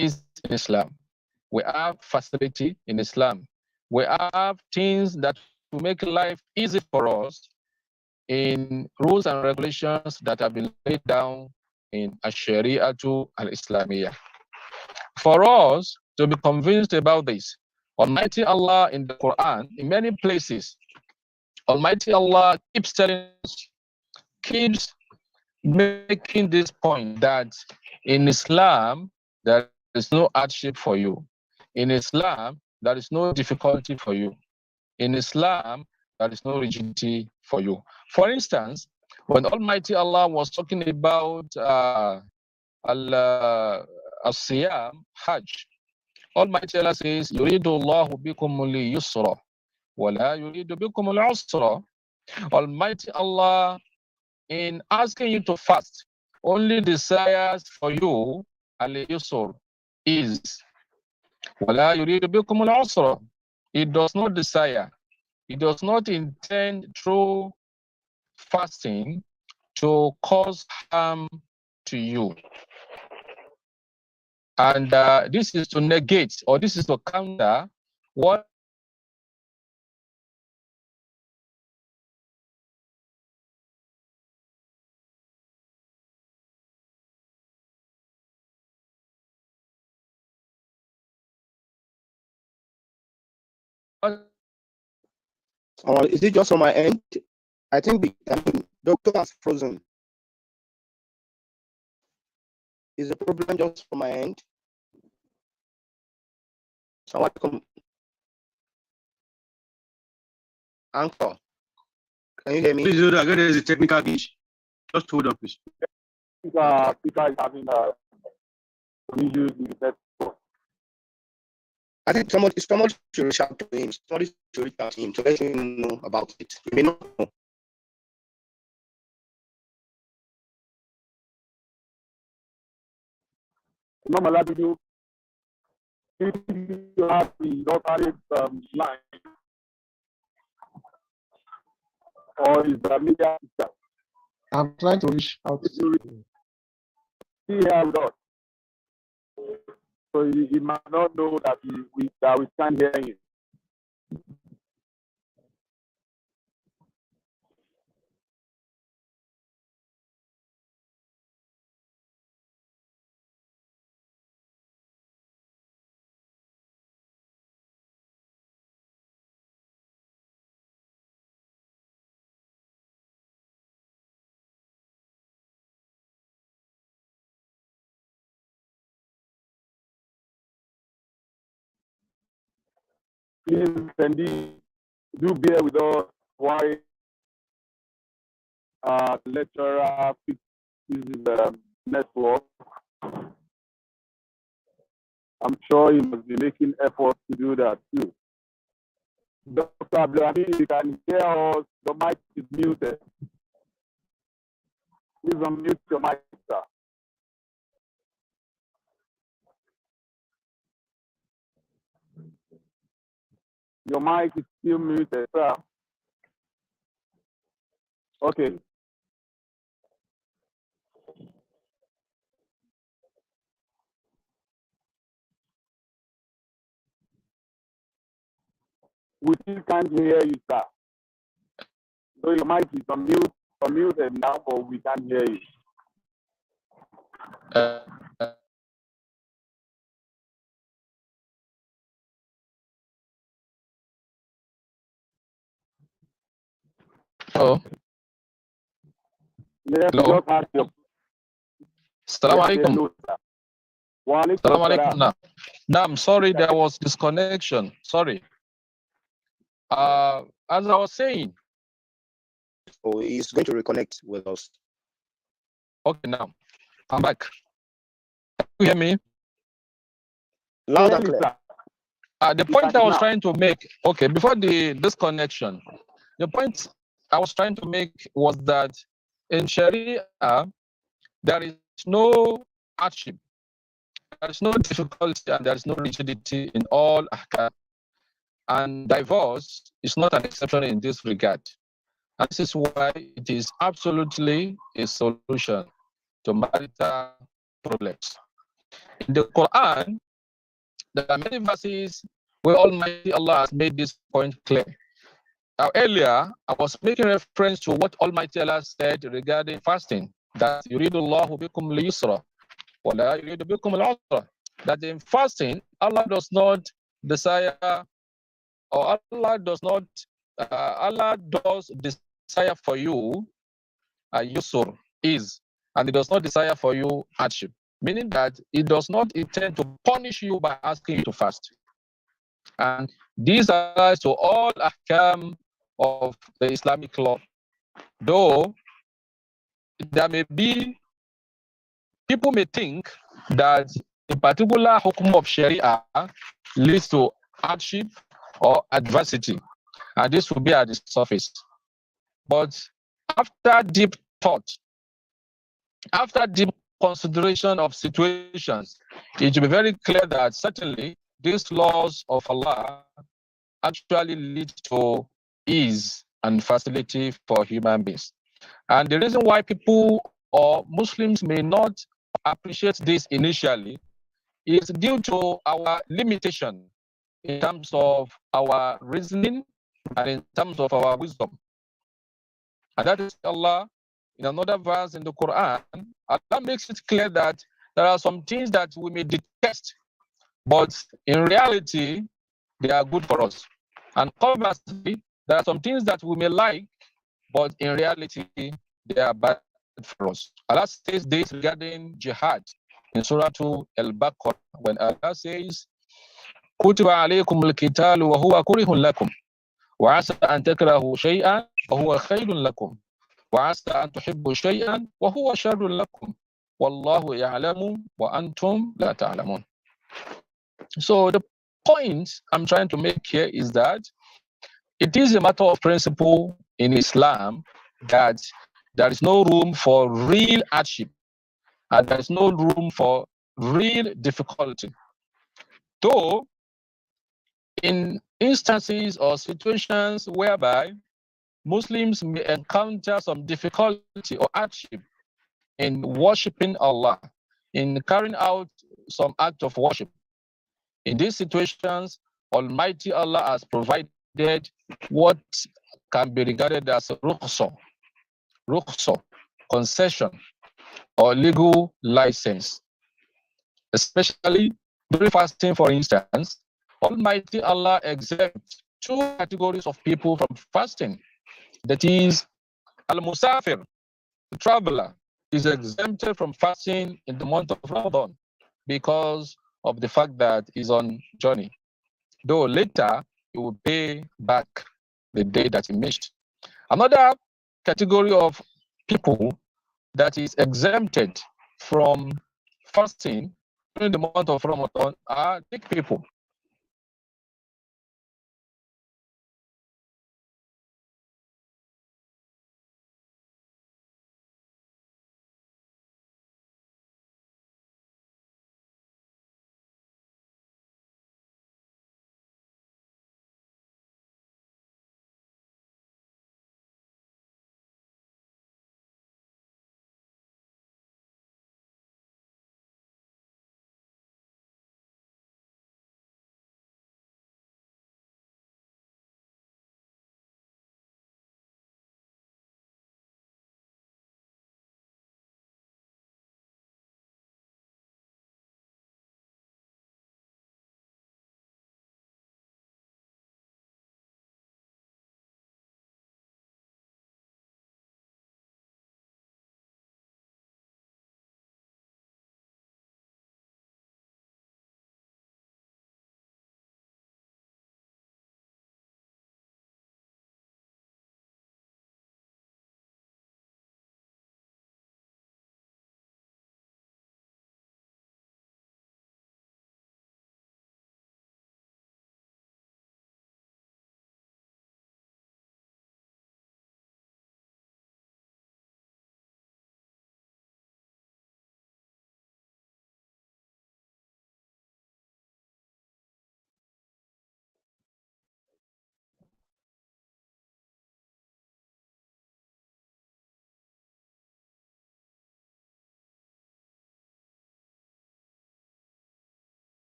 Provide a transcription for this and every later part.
ease in Islam. We have facility in Islam. We have things that will make life easy for us in rules and regulations that have been laid down in Ash-Shari'atu al-Islamiyah. For us to be convinced about this, Almighty Allah in the Quran, in many places, Almighty Allah keeps telling us, keeps making this point that in Islam, there is no hardship for you. In Islam, there is no difficulty for you. In Islam, there is no rigidity for you. For instance, when Almighty Allah was talking about al-Siyam, Hajj, Almighty Allah says, يُرِيدُ اللَّهُ بِكُمُ الْيُسْرَ وَلَا يُرِيدُ بِكُمُ الْعُسْرَ. Almighty Allah, in asking you to fast, only desires for you al-yusr, ease. وَلَا يُرِيدُ بِكُمُ الْعُسْرَ. It does not desire, it does not intend through fasting to cause harm to you. And this is to negate, or this is to counter what is it just on my end? I think the doctor has frozen. Is the problem just from my end? Assalamualaikum. Uncle, can you hear me? Please, I there is a technical glitch. Just hold on, please. Peter is having issues with that. I think somebody should reach out to him. Somebody should reach out to him to let him know about it. He may not know. Normally, you have the lottery line, or is the media system? I'm trying to reach out. He have not. So he might not know that we can't hear him. Please, Sandy, do bear with us while the lecturer fixes the network. I'm sure he must be making efforts to do that too. Dr. Abdulhamid, you can hear us. The mic is muted. Please unmute your mic, sir. Your mic is still muted, sir. Okay. We still can't hear you, sir. So your mic is unmuted now, but we can't hear you. Hello. Yes, Hello. Assalamu alaikum. Assalamu alaikum. Now, I'm sorry there was disconnection. Sorry. As I was saying. Oh, he's going to reconnect with us. Okay, now I'm back. Can you hear me? Loud and clear. The point I was trying to make, okay, before the disconnection, the point I was trying to make was that in Sharia, there is no hardship, there is no difficulty, and there is no rigidity in all ahkam. And divorce is not an exception in this regard. And this is why it is absolutely a solution to marital problems. In the Quran, there are many verses where Almighty Allah has made this point clear. Now, earlier, I was making reference to what Almighty Allah said regarding fasting, that yuridullahu bikum al-yusra wa la yuridu bikum al-usra. That in fasting, Allah does not desire, or Allah does not, Allah does desire for you yusur, ease, and He does not desire for you hardship. Meaning that He does not intend to punish you by asking you to fast. And these applies to all ahkam of the Islamic law. Though there may be, people may think that a particular hukum of Sharia leads to hardship or adversity, and this will be at the surface. But after deep thought, after deep consideration of situations, it will be very clear that certainly these laws of Allah actually lead to ease and facility for human beings. And the reason why people or Muslims may not appreciate this initially is due to our limitation in terms of our reasoning and in terms of our wisdom. And that is Allah, in another verse in the Quran, Allah makes it clear that there are some things that we may detest, but in reality, they are good for us. And conversely, there are some things that we may like, but in reality, they are bad for us. Allah says this regarding jihad in Surah Al-Baqarah, when Allah says, كتب عليكم القتال وهو كره لكم وعسى أن تكرهوا شيئا وهو خير لكم وعسى أن تحبوا شيئا وهو شر لكم والله يعلم وأنتم لا تعلمون. So the point I'm trying to make here is that it is a matter of principle in Islam that there is no room for real hardship and there is no room for real difficulty. Though in instances or situations whereby Muslims may encounter some difficulty or hardship in worshiping Allah, in carrying out some act of worship, in these situations, Almighty Allah has provided what can be regarded as rukhsa, concession, or legal license. Especially during fasting, for instance, Almighty Allah exempts two categories of people from fasting. That is, al-musafir, the traveler, is exempted from fasting in the month of Ramadan because of the fact that he's on journey. Though later he will pay back the day that he missed. Another category of people that is exempted from fasting during the month of Ramadan are sick people.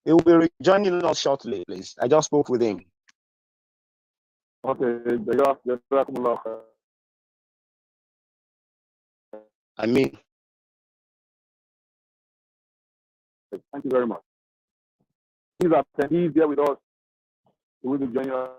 He will be rejoining us shortly, please. I just spoke with him. Okay, I mean, thank you very much. These attendees here with us who will be joining us.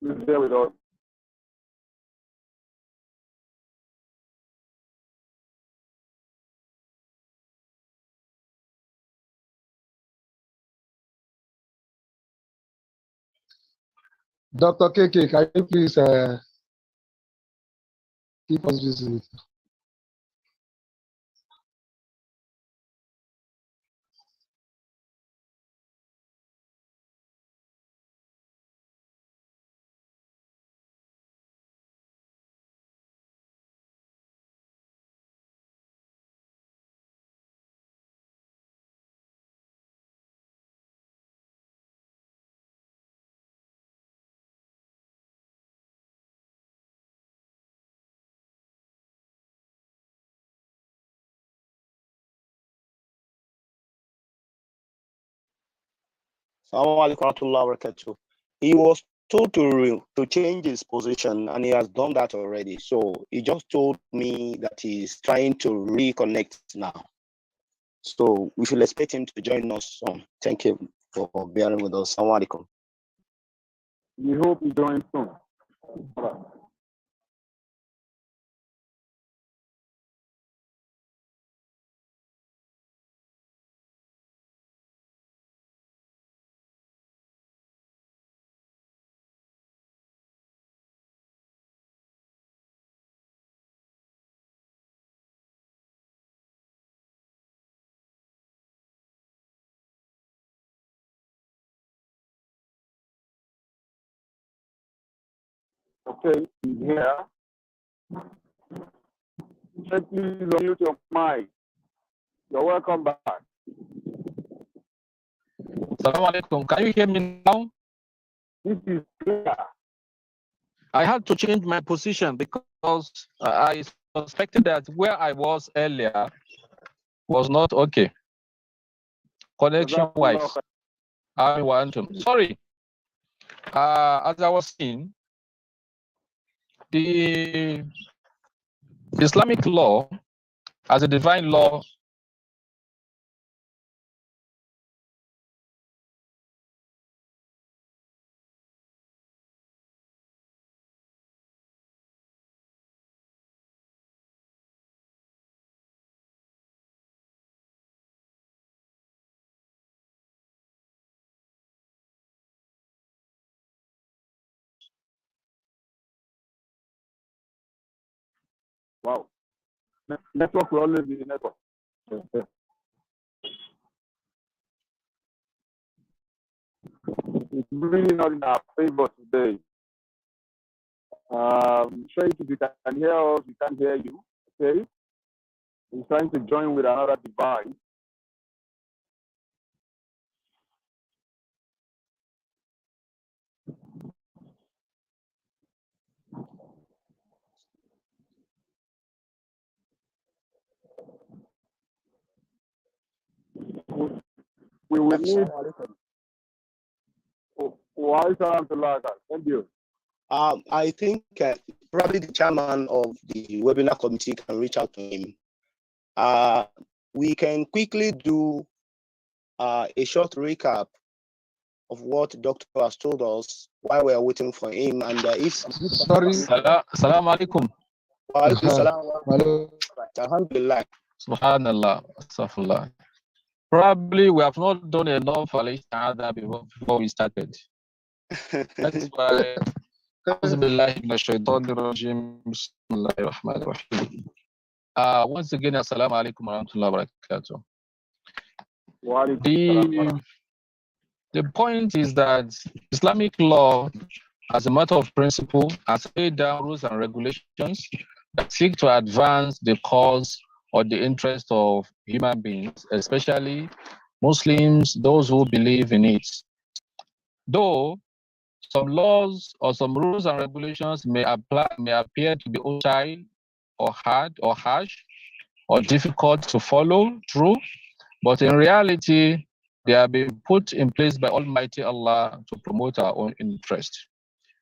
Please bear with us. Dr. KK, can you please keep us busy? He was told to change his position, and he has done that already. So he just told me that he's trying to reconnect now. So we should expect him to join us soon. Thank you for bearing with us. Assalamu alaikum. We hope you join soon. Okay, here. Please unmute your mic. You're welcome back. Assalamu alaikum. Can you hear me now? This is clear. I had to change my position because I suspected that where I was earlier was not okay. Connection-wise. Sorry. As I was saying, the Islamic law as a divine law Wow. Network will always be the network. It's really not in our favor today. Shrek, if you can hear us, we can't hear you. Okay? He's trying to join with another device. We will need. Thank you. I think probably the chairman of the webinar committee can reach out to him. We can quickly do a short recap of what Doctor has told us while we are waiting for him. And if Sorry. Salam alaikum. Alhamdulillah. Subhanallah. Astaghfirullah. Probably we have not done enough al-isti'adha before we started. That's why. Once again, assalamu alaikum warahmatullahi wabarakatuh. The point is that Islamic law, as a matter of principle, has laid down rules and regulations that seek to advance the cause or the interest of human beings, especially Muslims, those who believe in it. Though some laws or some rules and regulations may appear to be hostile or hard or harsh or difficult to follow through, but in reality, they are being put in place by Almighty Allah to promote our own interest.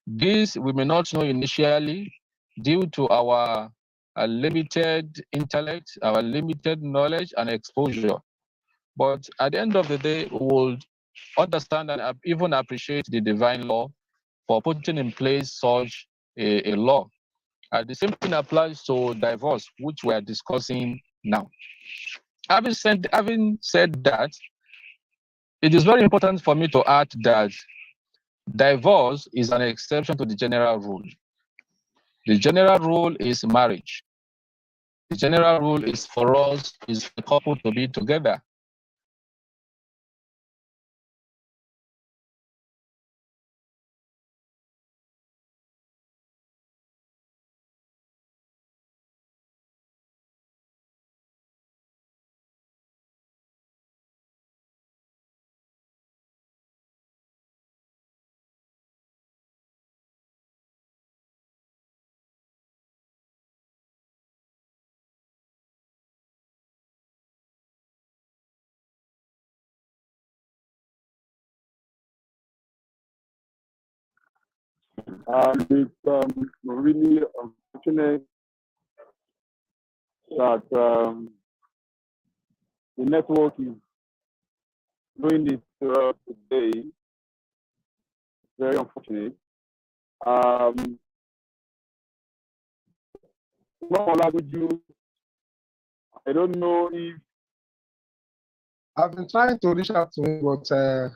This we may not know initially due to our limited intellect, our limited knowledge and exposure. But at the end of the day, we will understand and even appreciate the divine law for putting in place such a law. The same thing applies to divorce, which we are discussing now. Having said that, it is very important for me to add that divorce is an exception to the general rule. The general rule is marriage. The general rule is for us, is for the couple to be together. It's really unfortunate that the network is doing this to us today. Very unfortunate. I don't know if I've been trying to reach out to him, but I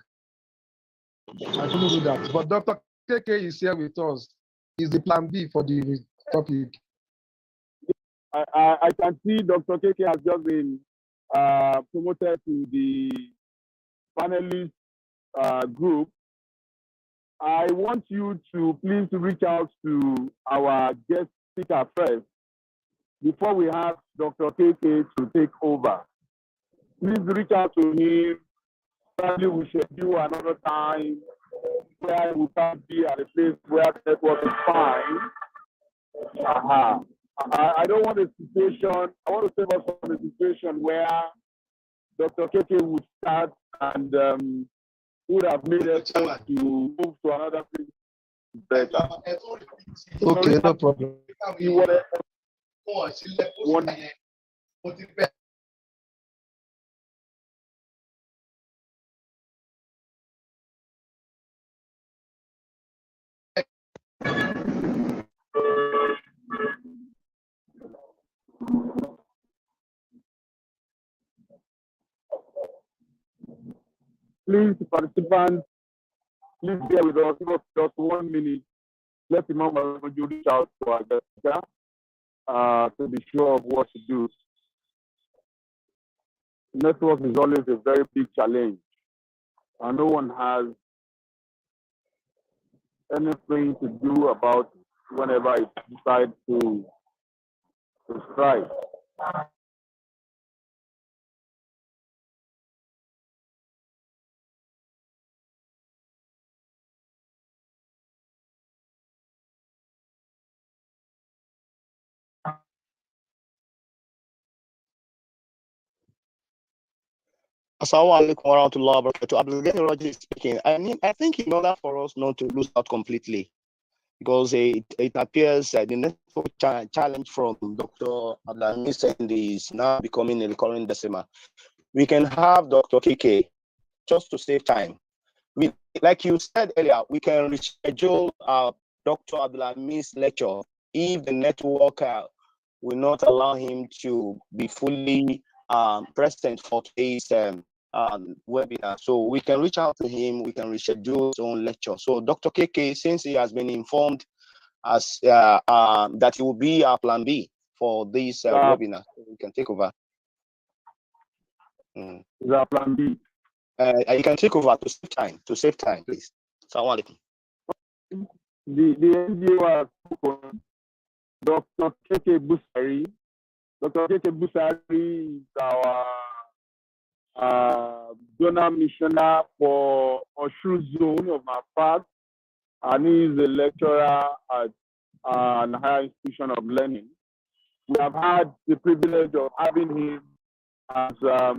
couldn't do that. But Dr. KK is here with us. He's the plan B for the topic. I can see Dr. KK has just been promoted to the panelist group. I want you to please reach out to our guest speaker first before we have Dr. KK to take over. Please reach out to him. Probably we should do another time where we can be at a place where the network is fine. I don't want a situation, I want to save us from a situation where Dr. KK would start and would have made us to move to another place better. Okay, no problem. Please, participants, please bear with us. Give us just 1 minute. Let the member reach out to our guest. to be sure of what to do. Network is always a very big challenge, and no one has anything to do about it whenever it decides to strike. Assalamu alaikum warahmatullahi wabarakatuh. Abdulgani Raji is speaking. I think in order for us not to lose out completely, because it appears that the network challenge from Dr. Abdulhamid Sendi is now becoming a recurring decimal. We can have Dr. KK just to save time. Like you said earlier, we can reschedule Dr. Abdulhamid's lecture if the network will not allow him to be fully present for today's webinar. So we can reach out to him, we can reschedule his own lecture. So Dr. KK, since he has been informed as that he will be our plan B for this webinar, we can take over. Is our plan B? You can take over to save time, please. Assalamu alaikum. The NGO has spoken. Dr. KK Busari. Dr. KK Busari is our donor missioner for Oshu Zone of AFAD, and he is a lecturer at an higher institution of learning. We have had the privilege of having him as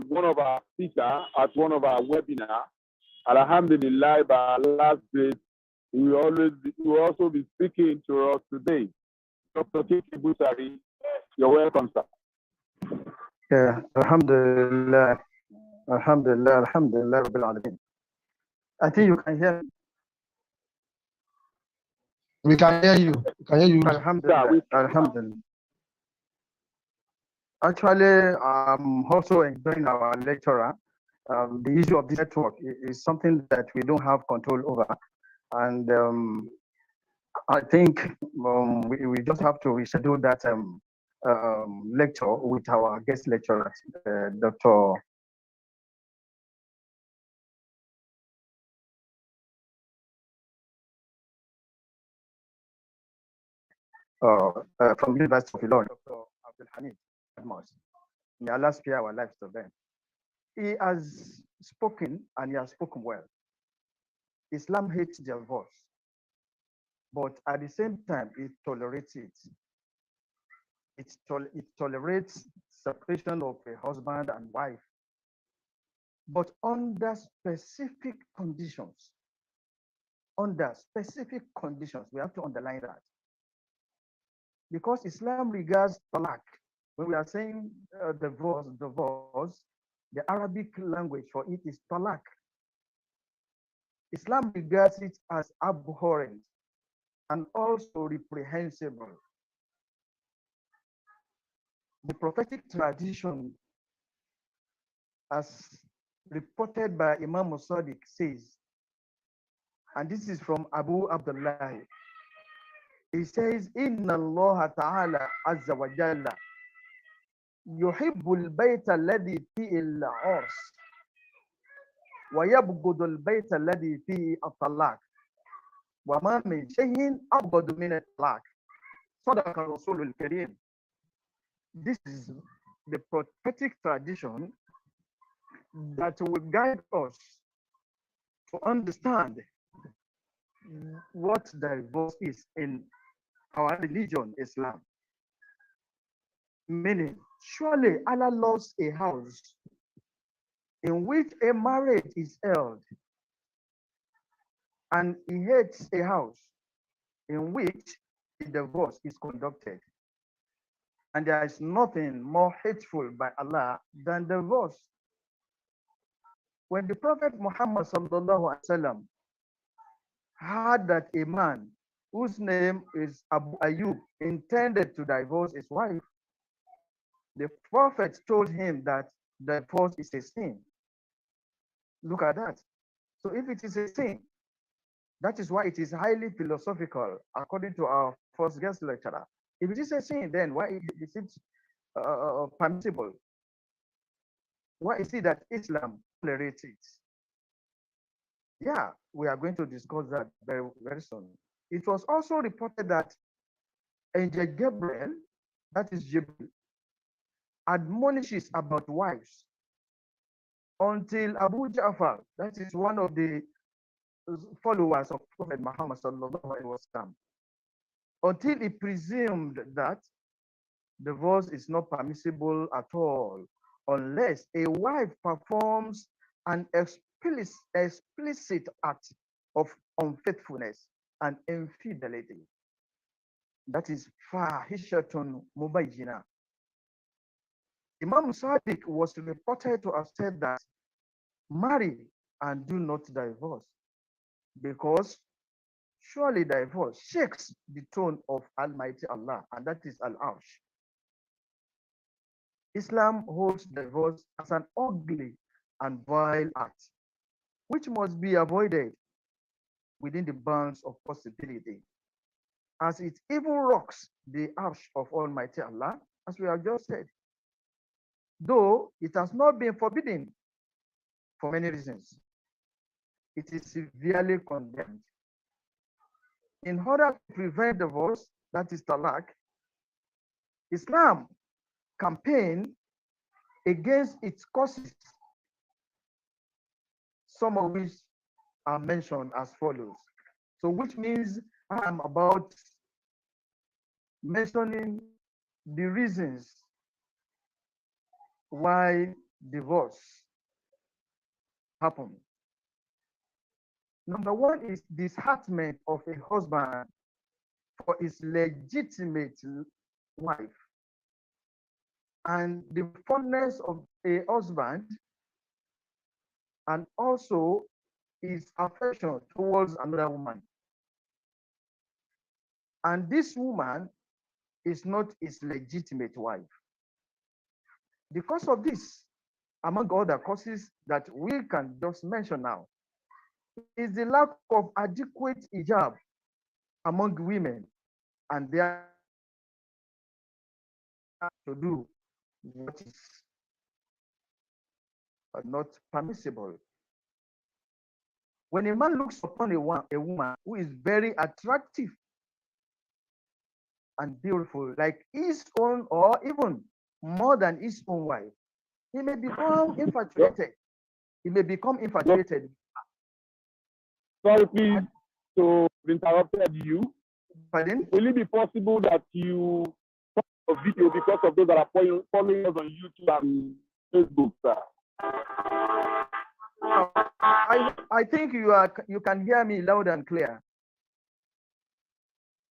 one of our speakers at one of our webinars. Alhamdulillah, by Allah's grace, he will also be speaking to us today. Dr. Kiki Busari, you're welcome, sir. Yeah, Alhamdulillah, Alhamdulillah, Alhamdulillah, Rabbil Alameen. I think you can hear me. We can hear you. We can hear you. Alhamdulillah, Alhamdulillah. Actually, I'm also enjoying our lecturer. The issue of the network is something that we don't have control over. And I think we just have to reschedule that lecture with our guest lecturer, Dr. From University of Illinois, Dr. Abdulhamid Admos. May Allah spare our lives to them. He has spoken and he has spoken well. Islam hates divorce, but at the same time, it tolerates it. It tolerates separation of a husband and wife, but under specific conditions. Under specific conditions, we have to underline that. Because Islam regards talaq. When we are saying divorce, the Arabic language for it is talaq. Islam regards it as abhorrent and also reprehensible. The prophetic tradition, as reported by Imam Sadiq, says, and this is from Abu Abdullah, he says, Inna Allah Ta'ala Azza wa Jalla yuhibbul bayta alladhi fihi al-urs wa yabghudu al-bayta alladhi fihi at-talaq wa ma min shay'in abghadu min at-talaq. Sadaqa Rasulul Kareem. This is the prophetic tradition that will guide us to understand what divorce is in our religion, Islam. Meaning, surely Allah loves a house in which a marriage is held, and He hates a house in which a divorce is conducted. And there is nothing more hateful by Allah than divorce. When the Prophet Muhammad sallallahu alaihi wasallam heard that a man whose name is Abu Ayyub intended to divorce his wife, the Prophet told him that divorce is a sin. Look at that. So if it is a sin, that is why it is highly philosophical, according to our first guest lecturer. If it is a sin, then why is it permissible? Why is it that Islam tolerates it? Yeah, we are going to discuss that very, very soon. It was also reported that Angel Gabriel, that is Jibril, admonishes about wives until Abu Ja'far, that is one of the followers of Prophet Muhammad sallallahu alaihi wasallam, until he presumed that divorce is not permissible at all unless a wife performs an explicit act of unfaithfulness and infidelity. That is fahishatun mubayyina. Imam Sadiq was reported to have said that marry and do not divorce, because surely divorce shakes the throne of Almighty Allah, and that is Al-Arsh. Islam holds divorce as an ugly and vile act, which must be avoided within the bounds of possibility, as it even rocks the arsh of Almighty Allah, as we have just said, though it has not been forbidden for many reasons. It is severely condemned. In order to prevent divorce, that is talaq, Islam campaigned against its causes, some of which are mentioned as follows. So which means I am about mentioning the reasons why divorce happens. Number one is disheartenment of a husband for his legitimate wife, and the fondness of a husband, and also his affection towards another woman. And this woman is not his legitimate wife. Because of this, among other causes that we can just mention now, is the lack of adequate hijab among women, and they are to do what is not permissible. When a man looks upon a woman who is very attractive and beautiful, like his own or even more than his own wife, he may become infatuated. He may become infatuated. Sorry, please, to interrupted you. Pardon? Will it be possible that you stop a video because of those that are following us on YouTube and Facebook, sir? I think you can hear me loud and clear.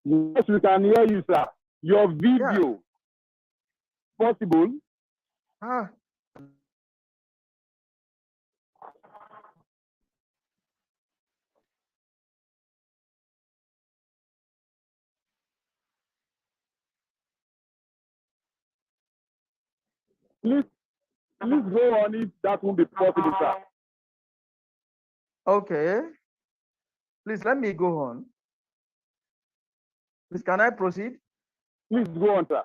Yes, we can hear you, sir. Your video, possible? Please go on if that won't be possible, sir. Okay. Please let me go on. Please, can I proceed? Please go on, sir.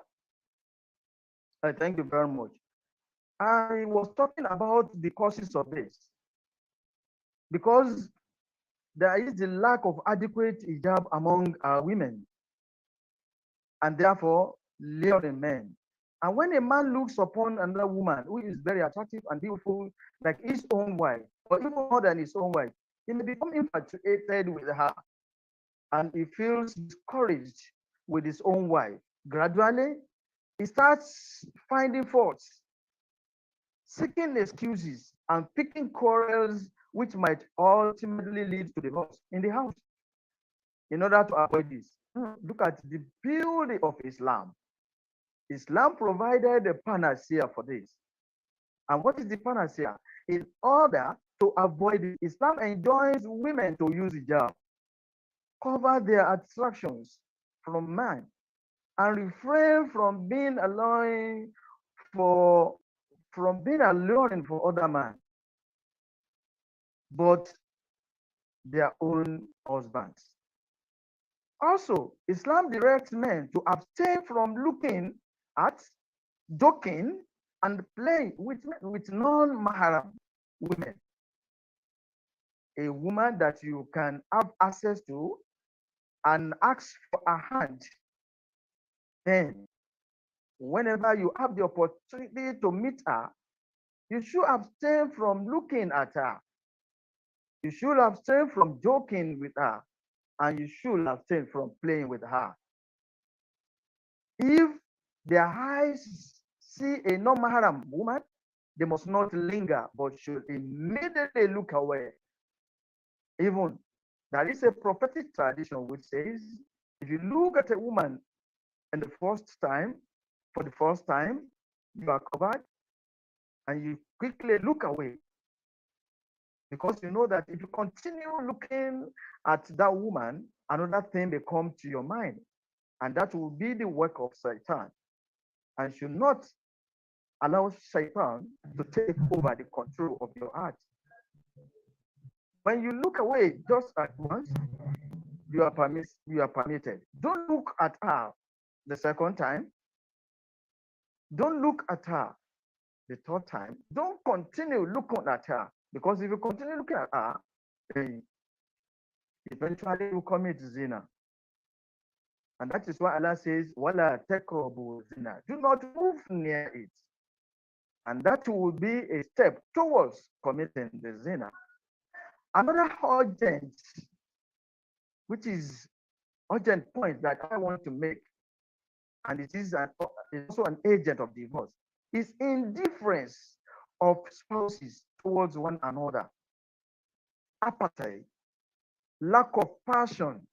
Thank you very much. I was talking about the causes of this, because there is the lack of adequate hijab among women, and therefore luring men. And when a man looks upon another woman who is very attractive and beautiful, like his own wife, or even more than his own wife, he may become infatuated with her, and he feels discouraged with his own wife. Gradually, he starts finding faults, seeking excuses, and picking quarrels which might ultimately lead to divorce in the house. In order to avoid this, look at the beauty of Islam. Islam provided a panacea for this. And what is the panacea? In order to avoid it, Islam enjoins women to use hijab, cover their attractions from man, and refrain from being alluring for other men, but their own husbands. Also, Islam directs men to abstain from looking at, joking, and playing with non-mahram women. A woman that you can have access to and ask for a hand, then whenever you have the opportunity to meet her, you should abstain from looking at her. You should abstain from joking with her, and you should abstain from playing with her. If their eyes see a non-mahram woman, they must not linger, but should immediately look away. Even there is a prophetic tradition which says, if you look at a woman and for the first time, you are covered, and you quickly look away, because you know that if you continue looking at that woman, another thing may come to your mind, and that will be the work of Satan, and should not allow Satan to take over the control of your heart. When you look away just at once, you are permitted. Don't look at her the second time. Don't look at her the third time. Don't continue looking at her, because if you continue looking at her, then eventually you commit zina. And that is why Allah says, "Wala taqrabu zina." Do not move near it. And that will be a step towards committing the zina. Another urgent point that I want to make, and it is also an agent of divorce, is indifference of spouses towards one another, apathy, lack of passion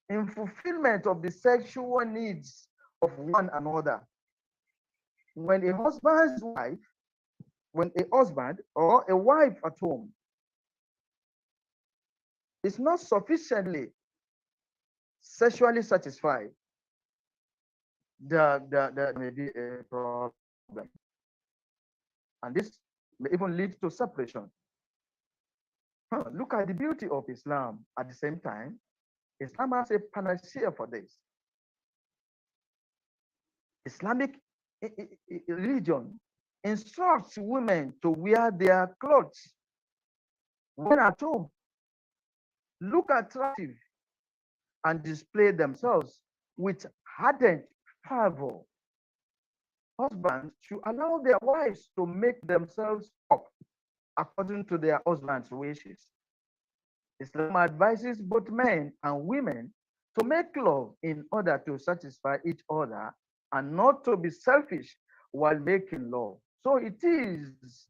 in fulfillment of the sexual needs of one another. When a husband or a wife at home is not sufficiently sexually satisfied, there may be a problem. And this may even lead to separation. Look at the beauty of Islam. At the same time, Islam has a panacea for this. Islamic religion instructs women to wear their clothes when at home, look attractive, and display themselves with ardent fervor. Husbands should allow their wives to make themselves up according to their husband's wishes. Islam advises both men and women to make love in order to satisfy each other and not to be selfish while making love. So it is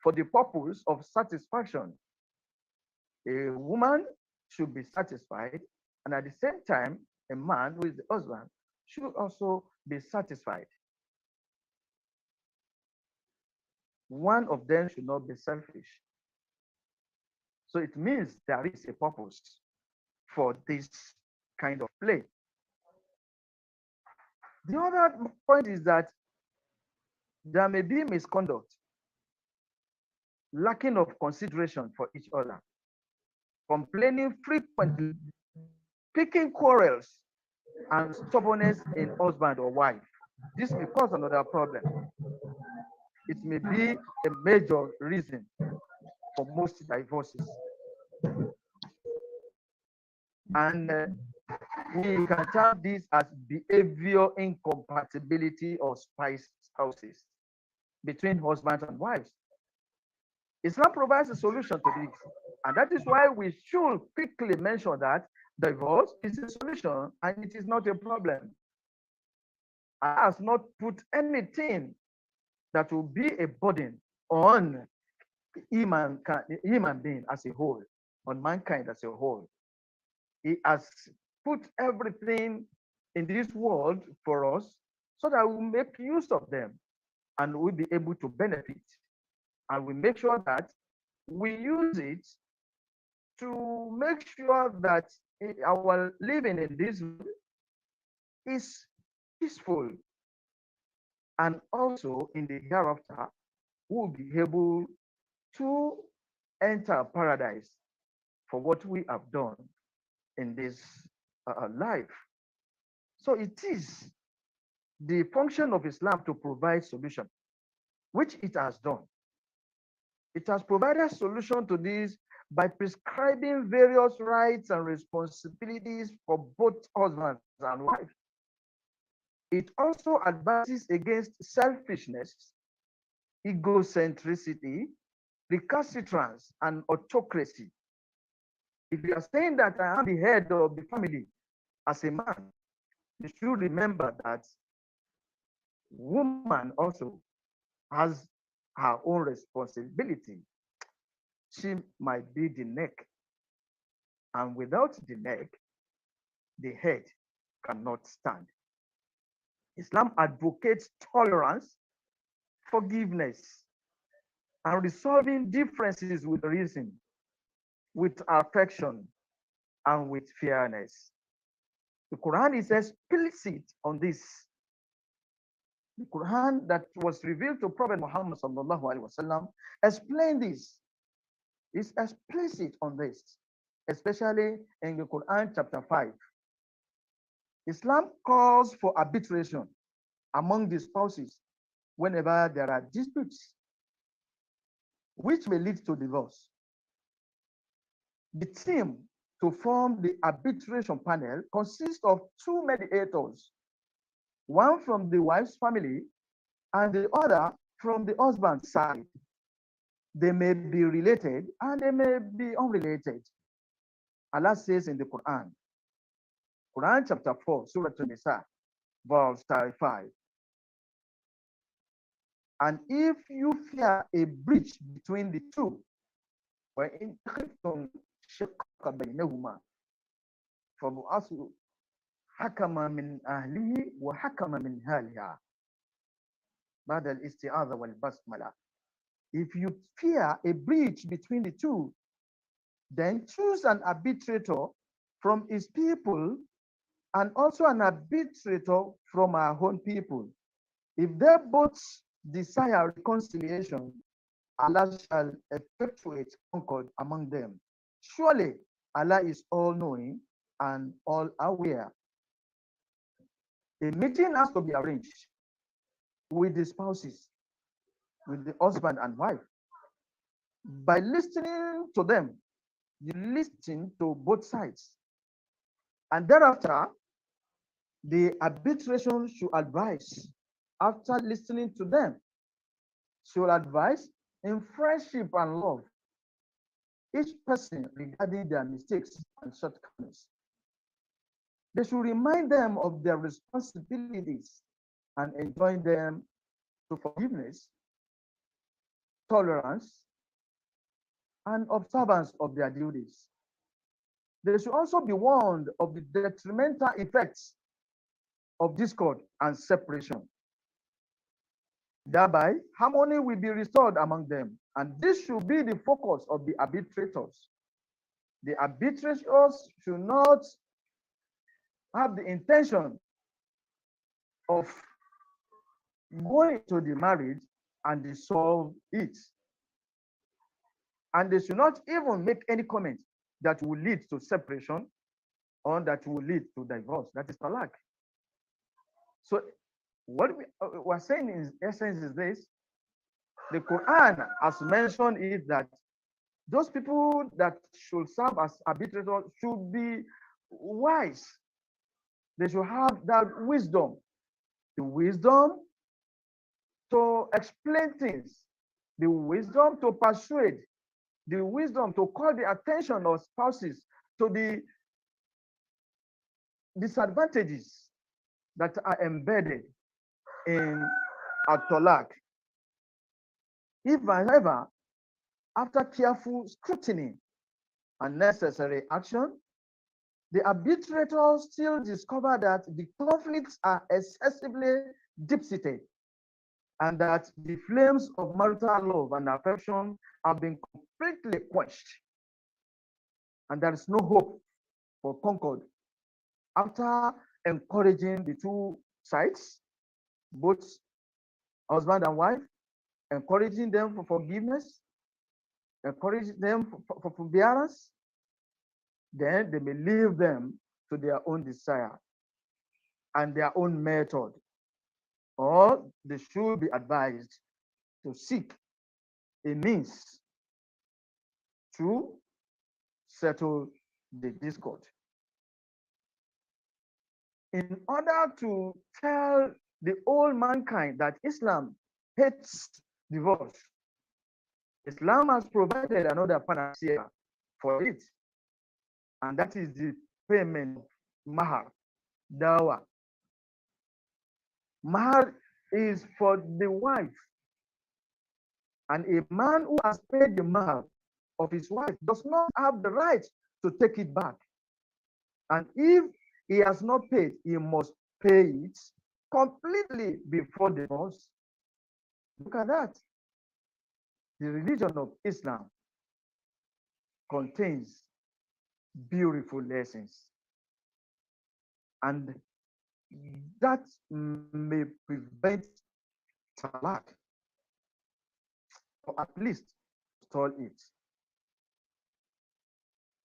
for the purpose of satisfaction. A woman should be satisfied, and at the same time, a man who is the husband should also be satisfied. One of them should not be selfish. So it means there is a purpose for this kind of play. The other point is that there may be misconduct, lacking of consideration for each other, complaining frequently, picking quarrels, and stubbornness in husband or wife. This may cause another problem. It may be a major reason for most divorces. And we can term this as behavior incompatibility of spouses between husbands and wives. Islam provides a solution to this, and that is why we should quickly mention that divorce is a solution and it is not a problem. Allah has not put anything that will be a burden on human being as a whole, on mankind as a whole. He has put everything in this world for us so that we make use of them and we'll be able to benefit. And we make sure that we use it to make sure that our living in this world is peaceful. And also in the hereafter, we'll be able to enter paradise for what we have done in this life. So it is the function of Islam to provide solution, which it has done. It has provided solution to this by prescribing various rights and responsibilities for both husbands and wives. It also advises against selfishness, egocentricity, recalcitrance, and autocracy. If you are saying that I am the head of the family as a man, you should remember that woman also has her own responsibility. She might be the neck, and without the neck, the head cannot stand. Islam advocates tolerance, forgiveness, and resolving differences with reason, with affection, and with fairness. The Quran is explicit on this. The Quran that was revealed to Prophet Muhammad sallallahu alaihi wasallam explain this. It's explicit on this, especially in the Quran chapter 5. Islam calls for arbitration among the spouses whenever there are disputes, which may lead to divorce. The team to form the arbitration panel consists of two mediators, one from the wife's family and the other from the husband's side. They may be related and they may be unrelated. Allah says in the Quran, Quran chapter 4, Surah An-Nisa, verse 35. And if you fear a breach between the two, وَإِنْ خِفْتُمْ شِقَّ بَيْنَهُمَا فَبُعَثُوا حَكَمًا مِنْ أَهْلِهِ وَحَكَمًا مِنْ أَهْلِهَا بعد الاستعاذة والبسملة. If you fear a breach between the two, then choose an arbitrator from his people and also an arbitrator from our own people. If they both desire reconciliation, Allah shall effectuate concord among them. Surely Allah is all-knowing and all-aware. A meeting has to be arranged with the spouses, with the husband and wife. By listening to them, you listen to both sides. And thereafter, the arbitration should advise, after listening to them, should advise in friendship and love each person regarding their mistakes and shortcomings. They should remind them of their responsibilities and enjoin them to forgiveness, tolerance, and observance of their duties. They should also be warned of the detrimental effects of discord and separation. Thereby, harmony will be restored among them, and this should be the focus of the arbitrators. The arbitrators should not have the intention of going to the marriage and dissolve it. And they should not even make any comment that will lead to separation or that will lead to divorce. That is talaq. So what we're saying in essence is this: the Quran has mentioned is that those people that should serve as arbitrators should be wise. They should have that wisdom, the wisdom to explain things, the wisdom to persuade, the wisdom to call the attention of spouses to the disadvantages that are embedded in at-talaq. If, however, after careful scrutiny and necessary action, the arbitrators still discover that the conflicts are excessively deep-seated and that the flames of marital love and affection have been completely quenched, and there is no hope for concord. After encouraging the two sides, both husband and wife, encouraging them for forgiveness, encouraging them for forbearance, then they may leave them to their own desire and their own method, or they should be advised to seek a means to settle the discord. In order to tell the whole mankind that Islam hates divorce, Islam has provided another panacea for it, and that is the payment of mahar, dawa. Mahar is for the wife, and a man who has paid the mahar of his wife does not have the right to take it back. And if he has not paid, he must pay it completely before divorce. Look at that. The religion of Islam contains beautiful lessons, and that may prevent talaq, or at least stall it.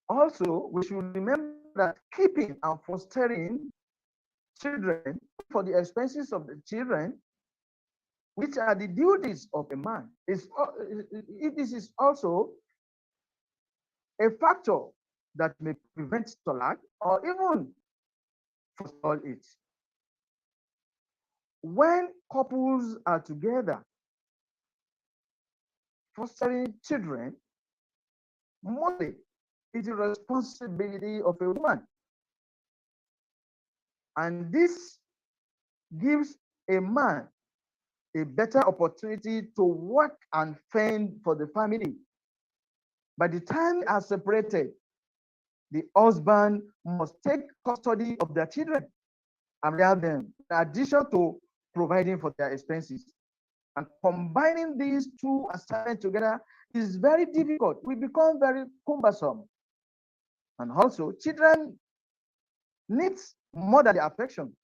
Also, we should remember that keeping and fostering children for the expenses of the children, which are the duties of a man, this is also a factor that may prevent talaq or even forestall it. When couples are together fostering children, mostly it is the responsibility of a woman. And this gives a man a better opportunity to work and fend for the family. By the time they are separated, the husband must take custody of their children and rear them, in addition to providing for their expenses. And combining these two assignments together is very difficult. We become very cumbersome. And also, children need more than the affection,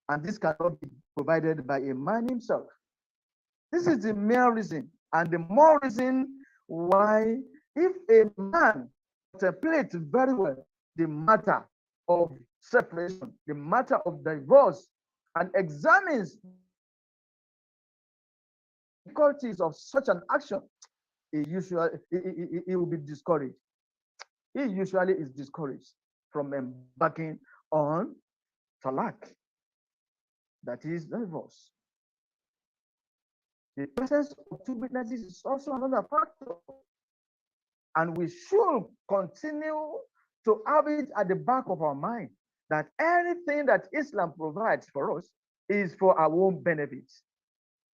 and this cannot be provided by a man himself. This is the mere reason, and the more reason why, if a man contemplates very well the matter of separation, the matter of divorce, and examines the difficulties of such an action, he will be discouraged. He usually is discouraged from embarking on talaq, that is divorce. The presence of two witnesses is also another factor, and we should continue to have it at the back of our mind that anything that Islam provides for us is for our own benefits.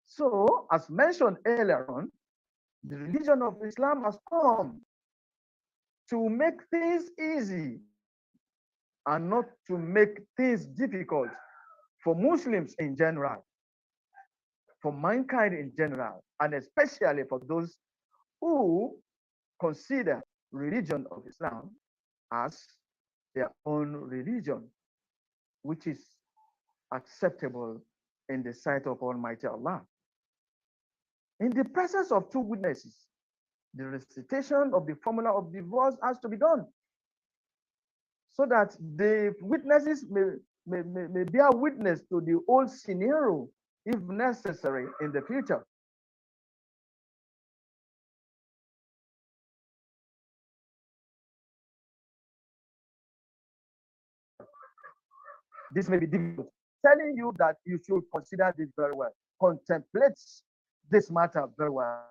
So, as mentioned earlier on, the religion of Islam has come to make things easy and not to make things difficult for Muslims in general, for mankind in general, and especially for those who consider religion of Islam as their own religion, which is acceptable in the sight of Almighty Allah. In the presence of two witnesses, the recitation of the formula of divorce has to be done, so that the witnesses may bear witness to the whole scenario, if necessary, in the future. This may be difficult. Telling you that you should consider this very well, contemplate this matter very well.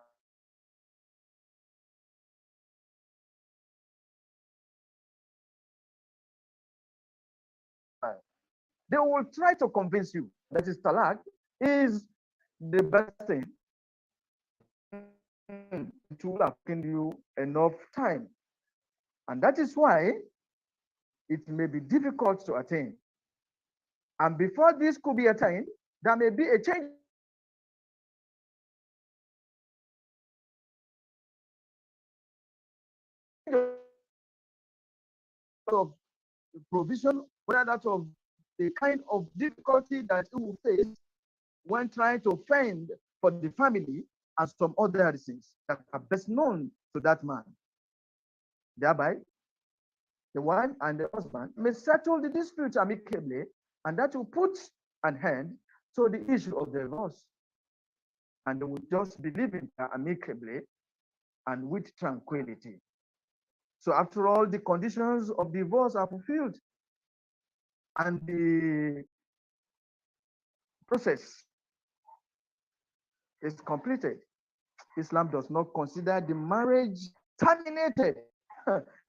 They will try to convince you that is talaq is the best thing. It will have taken you enough time, and that is why it may be difficult to attain. And before this could be attained, there may be a change of provision, whether that of the kind of difficulty that he will face when trying to fend for the family, and some other things that are best known to that man. Thereby, the wife and the husband may settle the dispute amicably, and that will put an end to the issue of divorce. And they will just be living amicably and with tranquility. So after all, the conditions of divorce are fulfilled and the process is completed. Islam does not consider the marriage terminated.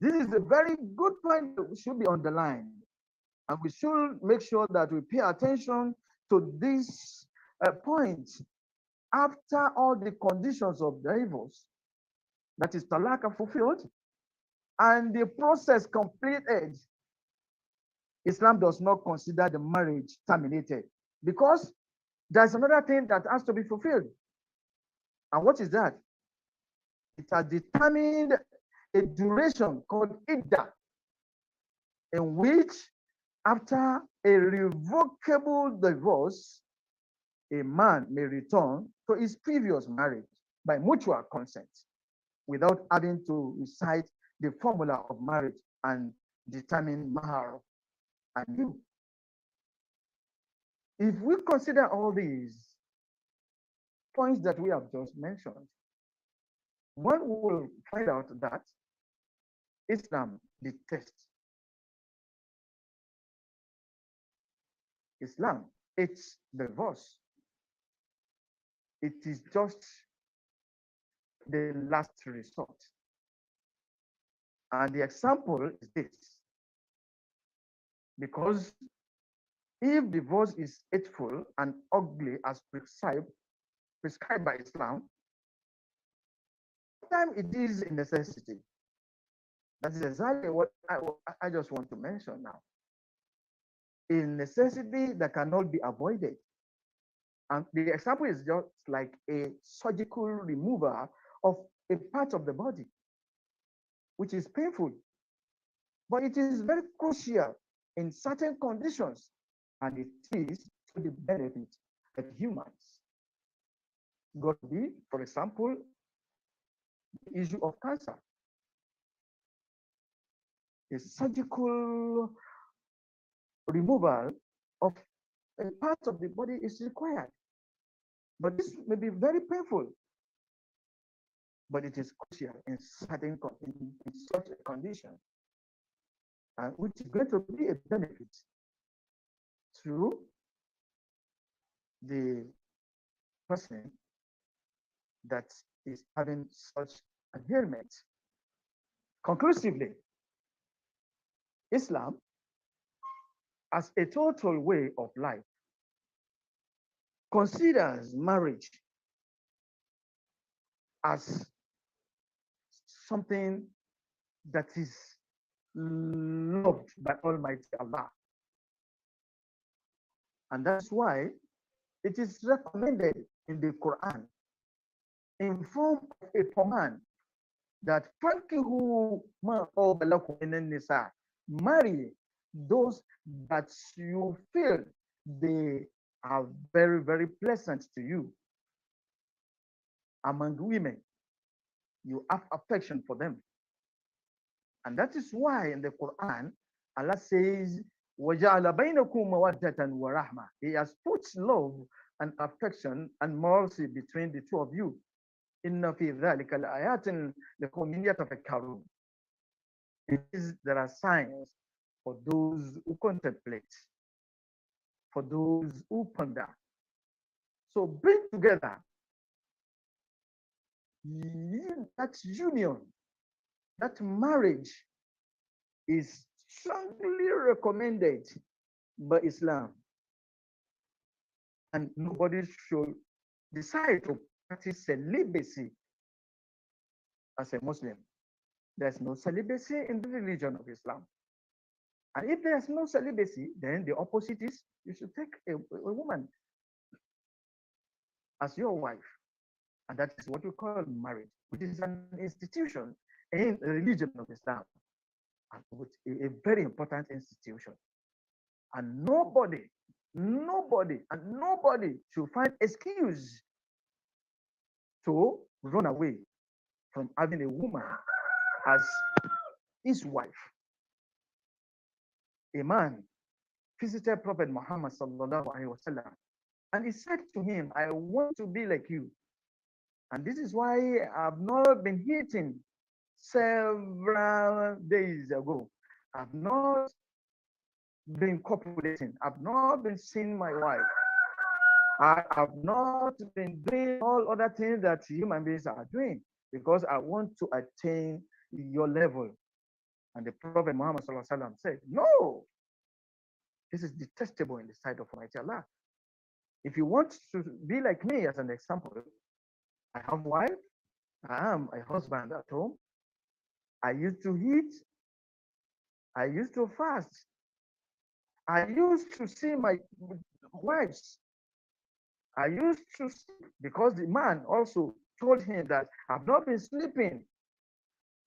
This is a very good point that should be underlined. And we should make sure that we pay attention to this point. After all the conditions of divorce, that is talaq, are fulfilled, and the process completed, Islam does not consider the marriage terminated, because there's another thing that has to be fulfilled. And what is that? It has determined a duration called iddah, in which after a revocable divorce, a man may return to his previous marriage by mutual consent without having to recite the formula of marriage and determine mahar anew. If we consider all these points that we have just mentioned, one will find out that Islam detests. Islam hates divorce. It is just the last resort. And the example is this. Because if divorce is hateful and ugly as prescribed by Islam, sometimes it is a necessity. That is exactly what I just want to mention now. A necessity that cannot be avoided. And the example is just like a surgical removal of a part of the body, which is painful, but it is very crucial in certain conditions, and it is to the benefit of humans. God be, for example, the issue of cancer. A surgical removal of a part of the body is required. But this may be very painful, but it is crucial in certain in such a condition, which is going to be a benefit to the person that is having such an ailment. Conclusively, Islam, as a total way of life, considers marriage as something that is loved by Almighty Allah. And that's why it is recommended in the Quran in form of a command that marry those that you feel they are very, very pleasant to you. Among women, you have affection for them. And that is why in the Quran, Allah says, وَجَعَلَ بَيْنَكُمْ مَوَدَّةً وَرَحْمَةً. He has put love and affection and mercy between the two of you. إِنَّ فِي ذَلِكَ لَآيَاتٍ لِقَوْمٍ يَتَفَكَّرُونَ. There are signs for those who contemplate, for those who ponder. So bring together that union, that marriage is strongly recommended by Islam. And nobody should decide to practice celibacy as a Muslim. There's no celibacy in the religion of Islam. And if there's no celibacy, then the opposite is you should take a woman as your wife. And that is what we call marriage, which is an institution in the religion of Islam, a very important institution. And nobody should find excuse to run away from having a woman as his wife. a man visited Prophet Muhammad sallallahu alaihi wasallam, and he said to him, "I want to be like you, and this is why I've not been eating several days ago. I've not been copulating. I've not been seeing my wife. I have not been doing all other things that human beings are doing because I want to attain your level." And the Prophet Muhammad sallallahu alaihi wasallam said, "No, this is detestable in the sight of Almighty Allah. If you want to be like me, as an example, I have wife, I am a husband at home. I used to eat, I used to fast, I used to see my wives, I used to sleep because the man also told him that I've not been sleeping.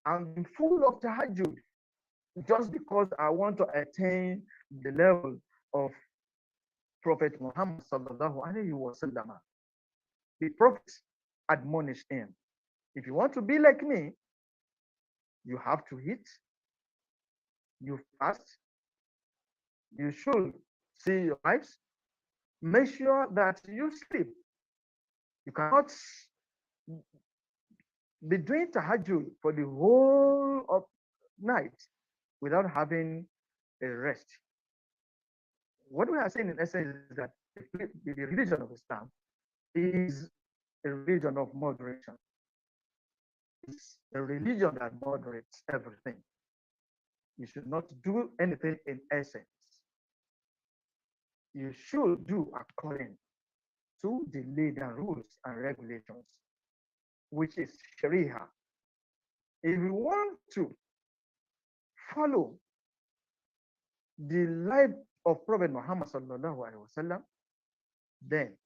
I'm been full of tahajjud just because I want to attain the level of Prophet Muhammad sallallahu alaihi wasallam." The Prophet admonished him, "If you want to be like me, you have to eat, you fast, you should see your wives, make sure that you sleep. You cannot be doing tahajjud for the whole of night without having a rest." What we are saying in essence is that the religion of Islam is a religion of moderation. It's a religion that moderates everything. You should not do anything in essence. You should do according to the laid down rules and regulations, which is Sharia. If you want to follow the life of Prophet Muhammad sallallahu alaihi wasallam, then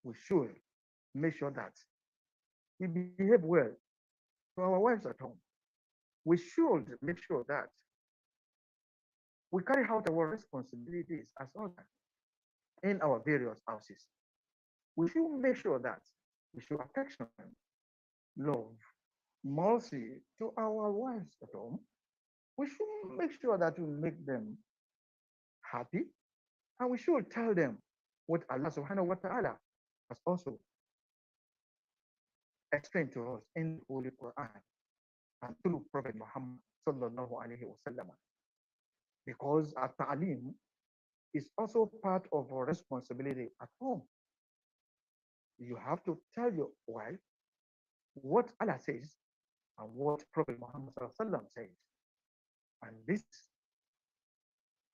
we should make sure that we behave well to our wives at home. We should make sure that we carry out our responsibilities as others in our various houses. We should make sure that we show affection, love, mercy to our wives at home. We should make sure that we make them happy, and we should tell them what Allah subhanahu wa ta'ala has also explained to us in the Holy Quran and through Prophet Muhammad sallallahu alaihi wasallam. Because at-ta'lim is also part of our responsibility at home. You have to tell your wife what Allah says and what Prophet Muhammad sallallahu alaihi wasallam says. And this is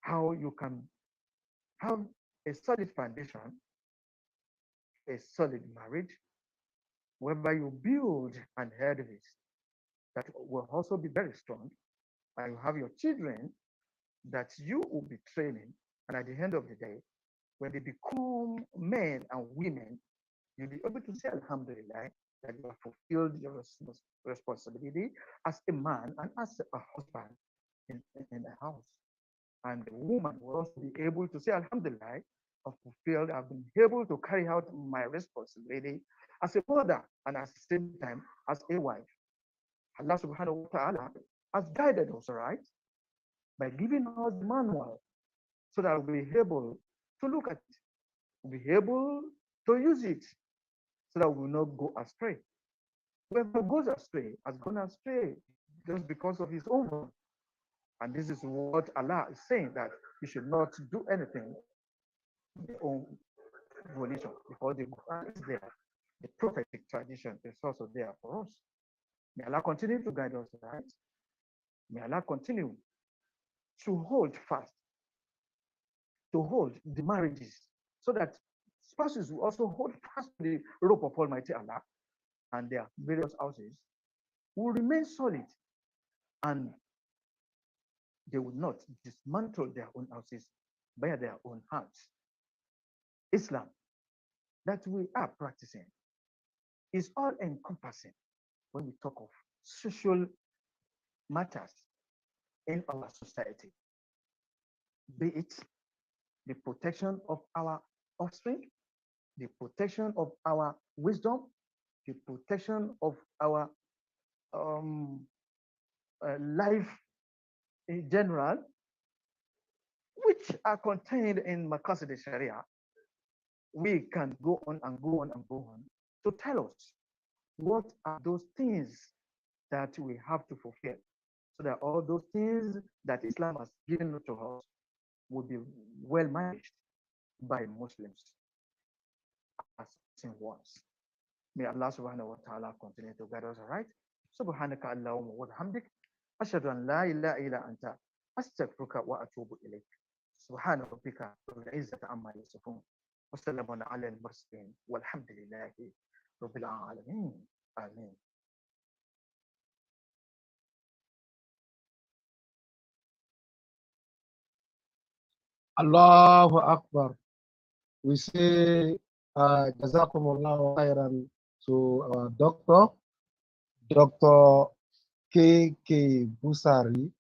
how you can have a solid foundation, a solid marriage, whereby you build an edifice that will also be very strong, and you have your children that you will be training, and at the end of the day, when they become men and women, you'll be able to say Alhamdulillah that you have fulfilled your responsibility as a man and as a husband in the house. And the woman will also be able to say Alhamdulillah, I've been able to carry out my responsibility as a mother and at the same time as a wife. Allah subhanahu wa ta'ala has guided us, right, by giving us the manual so that we'll be able to look at it, we'll be able to use it so that we will not go astray. Whoever goes astray has gone astray just because of his own will. And this is what Allah is saying, that you should not do anything on your own volition, because the Quran is there. The prophetic tradition is also there for us. May Allah continue to guide us, right? May Allah continue to hold fast, to hold the marriages, so that spouses will also hold fast to the rope of Almighty Allah, and their various houses will remain solid, and they will not dismantle their own houses by their own hands. Islam that we are practicing is all encompassing when we talk of social matters in our society, be it the protection of our offspring, the protection of our wisdom, the protection of our life in general, which are contained in Maqasid al-Sharia, we can go on and go on and go on to tell us what are those things that we have to fulfill, so that all those things that Islam has given to us will be well managed by Muslims as in once. May Allah subhanahu wa ta'ala continue to guide us, all right? Subhanaka Allahumma wa bihamdik. Ashhadu an la ilaha illa anta. Astaghfiruka wa atubu ilayk. Subhana rabbika rabbil izzati amma yasifun. Wa salamun ala al-mursalin. Walhamdulillahi rabbil alamin. Amen. Allahu Akbar. We say Jazakumullahu khairan to our doctor, Dr. K.K. Busari,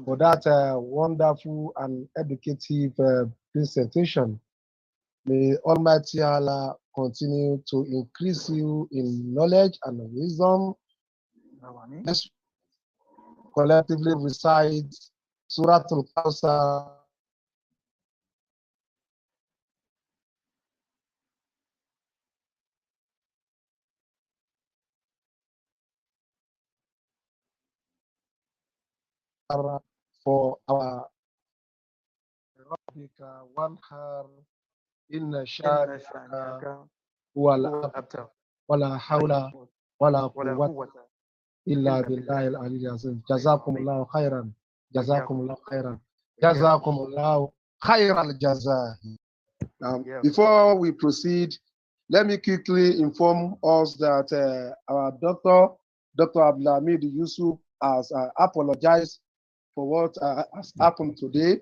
for that wonderful and educative presentation. May Almighty Allah continue to increase you in knowledge and wisdom. Let's collectively recite Surah Al-Kawthar. For our ربك وانحر إن شانئك هو الأبتر ولا حول ولا قوة إلا بالله العلي العظيم. جزاكم الله خيرا. جزاكم الله خيرا. جزاكم الله خير الجزاء. Before we proceed, let me quickly inform us that our Dr. Abdulhamid Yusuf has apologized for what has happened today,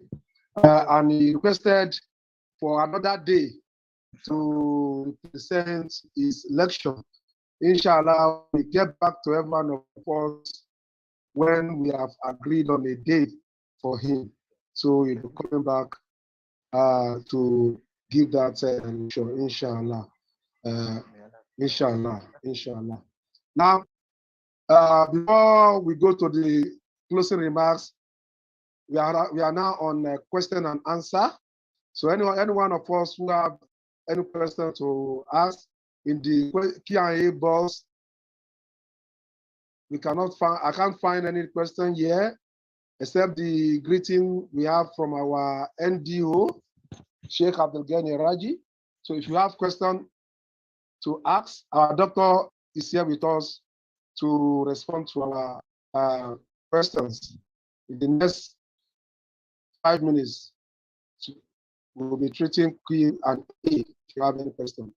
and he requested for another day to present his lecture. Inshallah, we get back to every one of us when we have agreed on a date for him. So he'll be coming back to give that lecture, inshallah. Inshallah. Now, before we go to the closing remarks, we are now on question and answer. So any one of us who have any question to ask in the Q&A box, I can't find any question here except the greeting we have from our NDO, Sheikh Abdul Ghani Raji. So if you have question to ask, our doctor is here with us to respond to our questions. In the next 5 minutes, we will be treating Q&A if you have any question.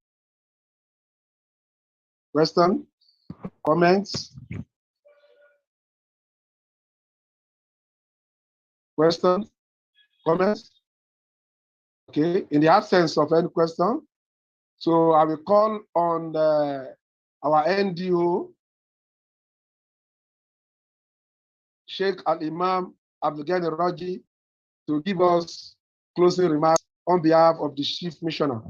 Question, comments? Question, comments? Okay, in the absence of any question, so I will call on our NDO, Sheikh Al-Imam Abdul Ghani Raji, to give us closing remarks on behalf of the Chief Missioner.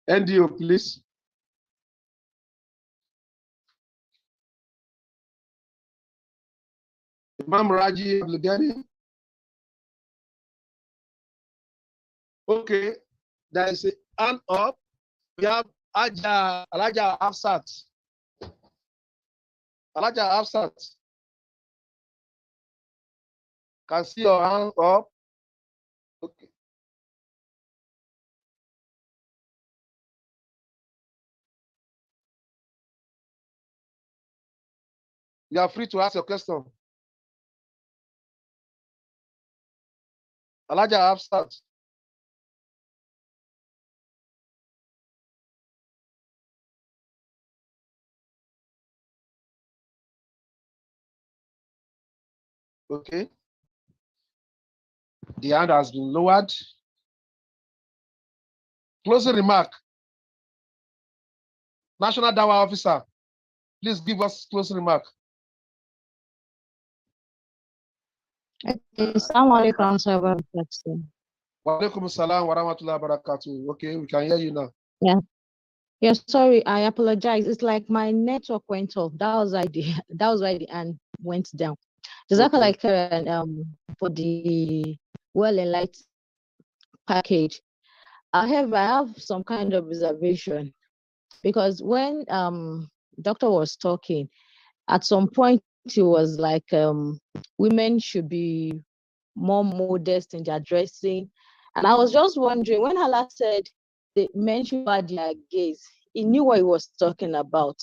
NDO, please. Imam Raji Abdul Ghani. Okay, there is a hand up. We have Alaja Hafsat. Alaja Hafsat. Can see your hand up. Okay. You are free to ask your question. Alaja Hafsat. Okay. The hand has been lowered. Closing remark. National Dawah Officer, please give us closing remark. Assalamu alaikum. Wa alaikum assalam wa rahmatullahi wa barakatuh. Okay, we can hear you now. Yeah. Yes, sorry, I apologize. It's like my network went off. That was why the end went down. Jazakallah khairan for the well enlightened package. However, I have some kind of reservation because when doctor was talking, at some point he was like women should be more modest in their dressing. And I was just wondering, when Allah said they mentioned about their gaze, he knew what he was talking about.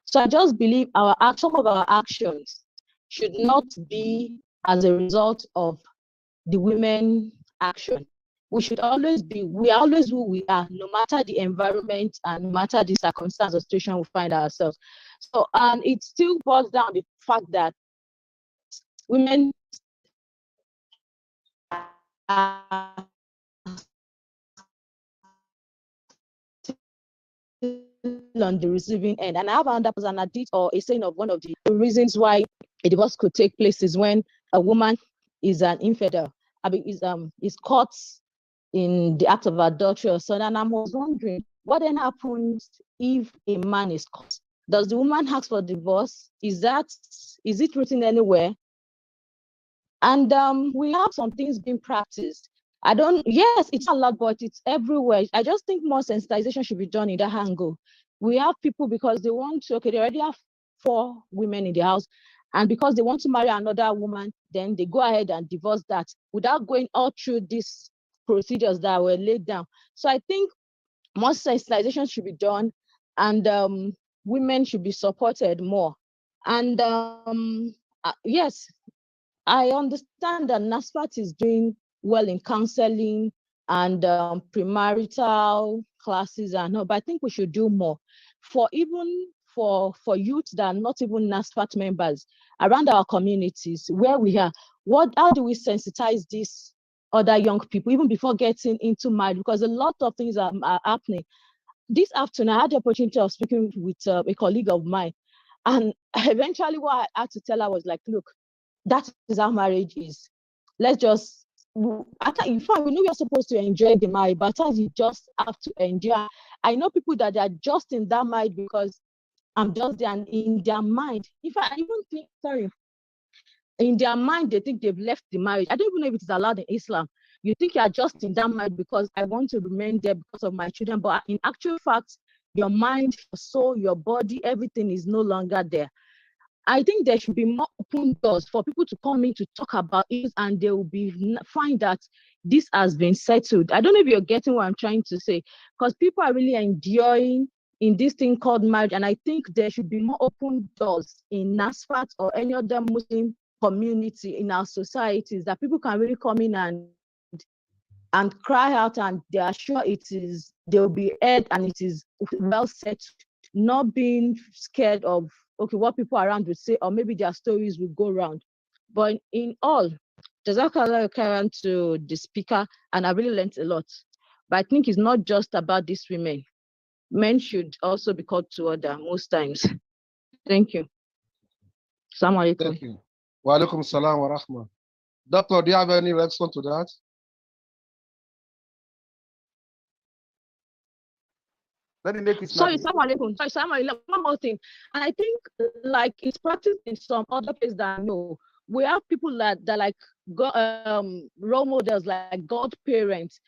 So I just believe some of our actions should not be as a result of the women action. We should always we are always who we are, no matter the environment and no matter the circumstance or situation we find ourselves. So, and it still boils down to the fact that women are on the receiving end. And I have another person, a hadith or a saying of one of the reasons why a divorce could take place is when a woman is an infidel, is caught in the act of adultery or so. And I was wondering, what then happens if a man is caught? Does the woman ask for divorce? Is it written anywhere? And we have some things being practiced. Yes, it's a lot, but it's everywhere. I just think more sensitization should be done in that angle. We have people because they want to, they already have 4 women in the house. And because they want to marry another woman, then they go ahead and divorce that without going all through these procedures that were laid down. So I think more sensitization should be done, and women should be supported more. And yes, I understand that NASFAT is doing well in counseling and premarital classes and all, but I think we should do more for youth that are not even NASFAT members around our communities where we are. How do we sensitize these other young people even before getting into marriage? Because a lot of things are happening. This afternoon, I had the opportunity of speaking with a colleague of mine, and eventually what I had to tell her was like, look, that is how marriage is. Let's just, in fact, we know you're supposed to enjoy the marriage, but sometimes you just have to endure. I know people that are just in that marriage because I'm just there, and in their mind, in fact, I even think, in their mind, they think they've left the marriage. I don't even know if it is allowed in Islam. You think you are just in that marriage because I want to remain there because of my children, but in actual fact, your mind, your soul, your body, everything is no longer there. I think there should be more open doors for people to come in to talk about it, and they will find that this has been settled. I don't know if you're getting what I'm trying to say, because people are really enjoying in this thing called marriage, and I think there should be more open doors in NASFAT or any other Muslim community in our societies that people can really come in and cry out, and they are sure they'll be heard and it is well settled, not being scared of what people around will say, or maybe their stories will go around. But in all, Jazakallah khairan to the speaker, and I really learned a lot. But I think it's not just about these women. Men should also be called to order most times. Thank you. Assalamu alaikum. Thank you. Wa alaikum salam wa rahmah. Doctor, do you have any response to that? Let me make it Sorry, one more thing. And I think like it's practiced in some other places that I know. We have people that like role models, like godparents.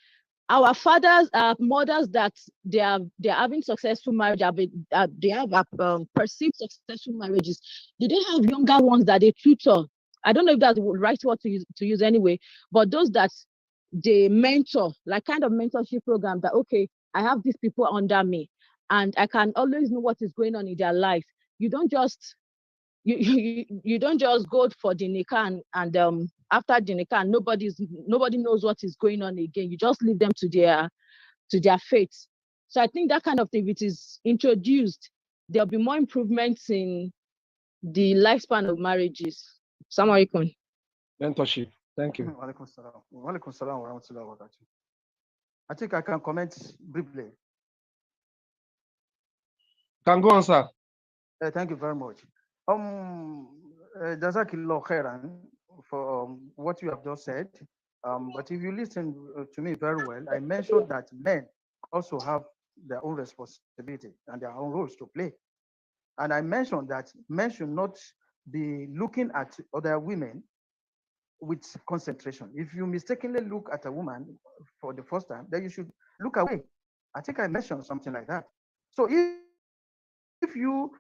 Our fathers are mothers that they're having successful marriage. They have perceived successful marriages. Do they have younger ones that they tutor? I don't know if that's the right word to use anyway, but those that they mentor, like kind of mentorship program that, okay, I have these people under me and I can always know what is going on in their life. You don't just you don't just go for the nikah and after the nikah nobody knows what is going on again. You just leave them to their fate. So I think that kind of thing, if it is introduced, there'll be more improvements in the lifespan of marriages. Assalamu alaikum. Mentorship. Thank you. I think I can comment briefly. Can go on, sir. Thank you very much. Jazakillah khairan for what you have just said. But if you listen to me very well, I mentioned that men also have their own responsibility and their own roles to play. And I mentioned that men should not be looking at other women with concentration. If you mistakenly look at a woman for the first time, then you should look away. I think I mentioned something like that. So if you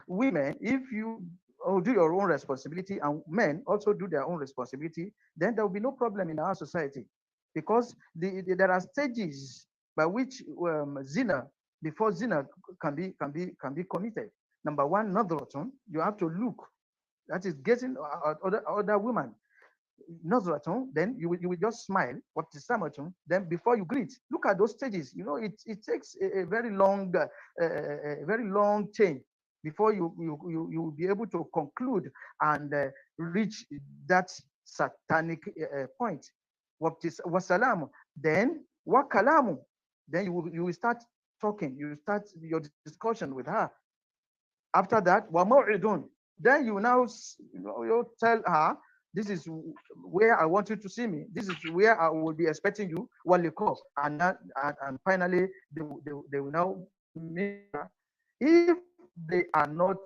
women, if you do your own responsibility and men also do their own responsibility, then there will be no problem in our society, because there are stages by which zina, before zina can be committed. Number one, nadratun, you have to look. That is getting other women. Nazratun, then you will just smile. What is Samatun? Then before you greet, look at those stages. You know, it takes a very long chain before you will be able to conclude and reach that satanic point. What is wasalamu? Then wakalamu? Then you will start talking. You start your discussion with her. After that, wamu'idun. Then you now you tell her, this is where I want you to see me. This is where I will be expecting you. And finally, they will now meet her. If they are not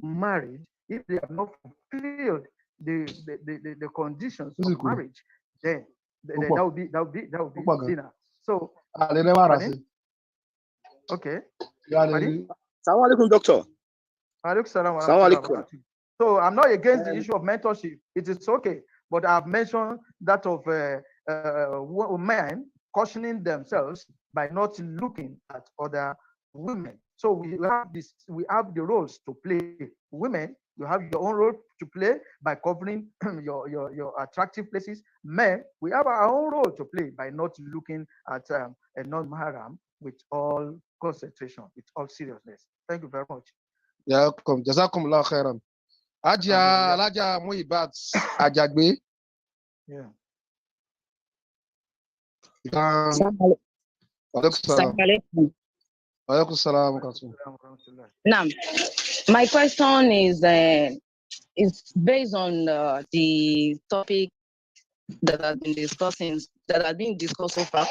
married, if they have not fulfilled the conditions of marriage, then that will be dinner. So, okay. Assalamu alaikum, doctor. So I'm not against the issue of mentorship. It is okay, but I've mentioned that of men cautioning themselves by not looking at other women. So we have the roles to play. Women, you have your own role to play by covering your attractive places. Men, we have our own role to play by not looking at a non-mahram with all concentration, with all seriousness. Thank you very much. Yeah, Jazakumullah khairan. Alaja Muibat Ajagbe. Yeah. Now, my question is based on the topic that has been discussed so far.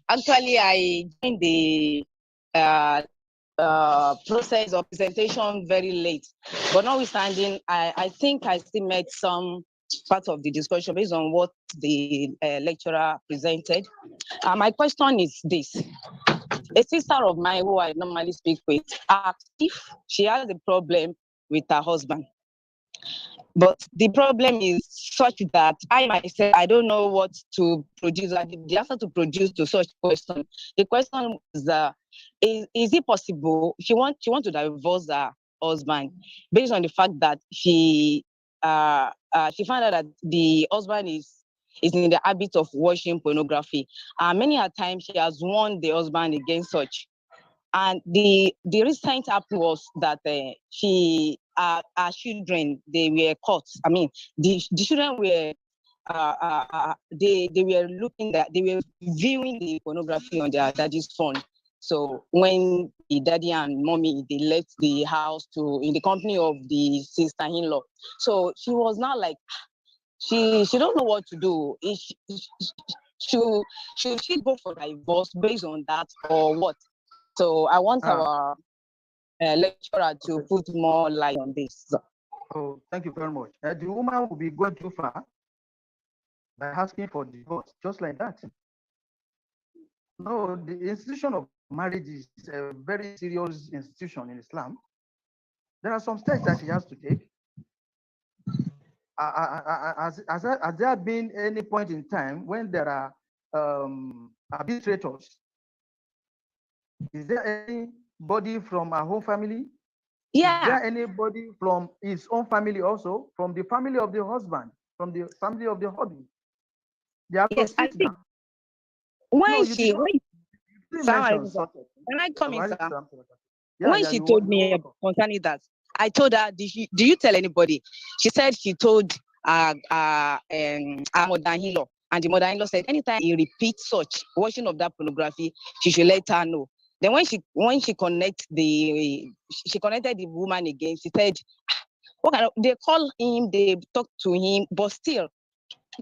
Actually, I joined the process of presentation very late, but notwithstanding, I think I still made some part of the discussion based on what the lecturer presented. My question is this. A sister of mine who I normally speak with asked if she has a problem with her husband. But the problem is such that I myself, I don't know what to produce, the answer to produce to such question. The question is it possible she want to divorce her husband based on the fact that she found out that the husband is in the habit of watching pornography. Many a times she has warned the husband against such. And the recent happen was that our children, they were caught. I mean, the children were they were looking at, they were viewing the pornography on their daddy's phone. So when the daddy and mommy, they left the house in the company of the sister-in-law. So she was now like, she don't know what to do. Should she go for divorce based on that or what? So I want our lecturer to put more light on this. Oh, thank you very much. The woman will be going too far by asking for divorce, just like that. No, the institution of marriage is a very serious institution in Islam. There are some steps that she has to take. Has there been any point in time when there are arbitrators? Is there anybody from her home family? Yeah. Is there anybody from his own family also? From the family of the husband? From the family of the husband? Yes, I think. When she told me concerning that, I told her, do you tell anybody? She said she told our mother-in-law, and the mother-in-law said anytime he repeats such watching of that pornography, she should let her know. Then when she connected the woman again, she said, okay, they call him, they talk to him, but still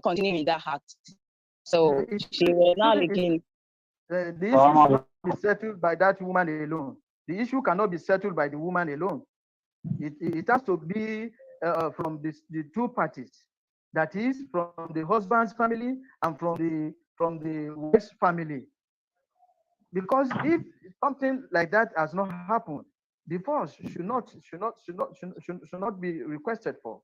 continuing in that act. So she was now again. The issue cannot be settled by that woman alone. The issue cannot be settled by the woman alone. It has to be from the two parties. That is, from the husband's family and from the wife's family. Because if something like that has not happened, divorce should not be requested for.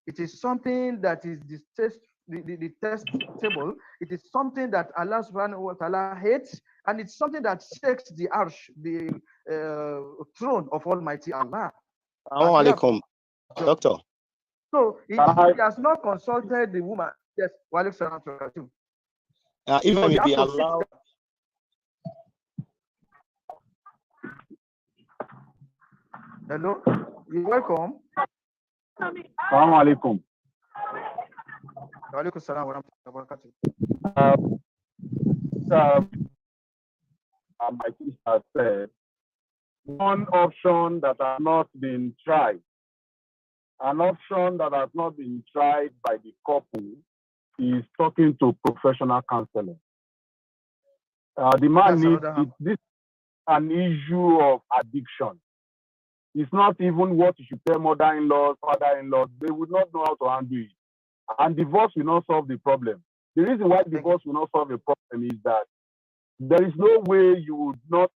It is something that is detestable. It is something that Allah subhanahu wa ta'ala hates, and it's something that shakes the arsh, the throne of Almighty Allah. Alaikum, doctor. So he has not consulted the woman. Yes, even if he allowed. Hello, you're welcome. Assalamu alaikum. Wa alaikum salam wa rahmatullahi wa barakatuh. My sister said, one option that has not been tried, an option that has not been tried by the couple is talking to professional counselor. The man needs this an issue of addiction. It's not even what you should tell mother-in-laws, father-in-laws. They would not know how to handle it. And divorce will not solve the problem. The reason why divorce will not solve the problem is that there is no way you would not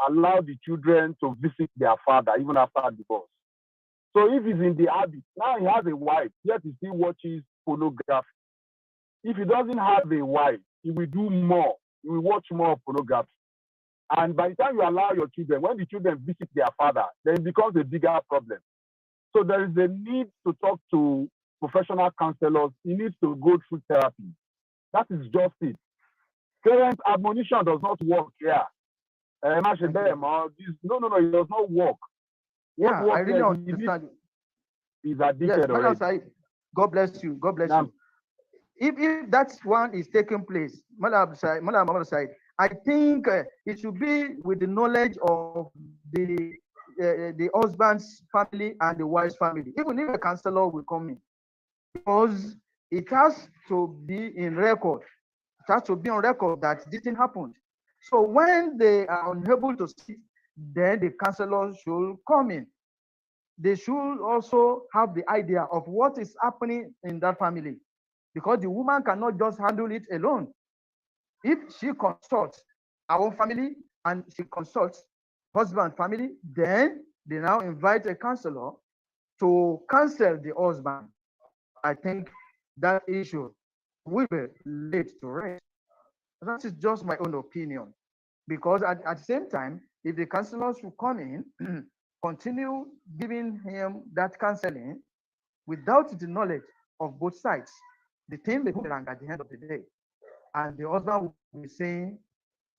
allow the children to visit their father even after a divorce. So if he's in the habit, now he has a wife, yet he still watches pornography. If he doesn't have a wife, he will do more. He will watch more pornography. And by the time you allow your children, when the children visit their father, then it becomes a bigger problem. So there is a need to talk to professional counselors. He needs to go through therapy. That is just it. Parent admonition does not work here. No, it does not work. Yeah, I really understand. He's addicted already. God bless you. God bless you. If that one is taking place, I think it should be with the knowledge of the husband's family and the wife's family, even if a counselor will come in, because it has to be in record. It has to be on record that this thing happened. So when they are unable to see, then the counselor should come in. They should also have the idea of what is happening in that family, because the woman cannot just handle it alone. If she consults her own family and she consults husband family, then they now invite a counselor to counsel the husband. I think that issue will be laid to rest. That is just my own opinion. Because at the same time, if the counselors should come in, continue giving him that counseling without the knowledge of both sides, the thing may be wrong at the end of the day. And the husband will be saying,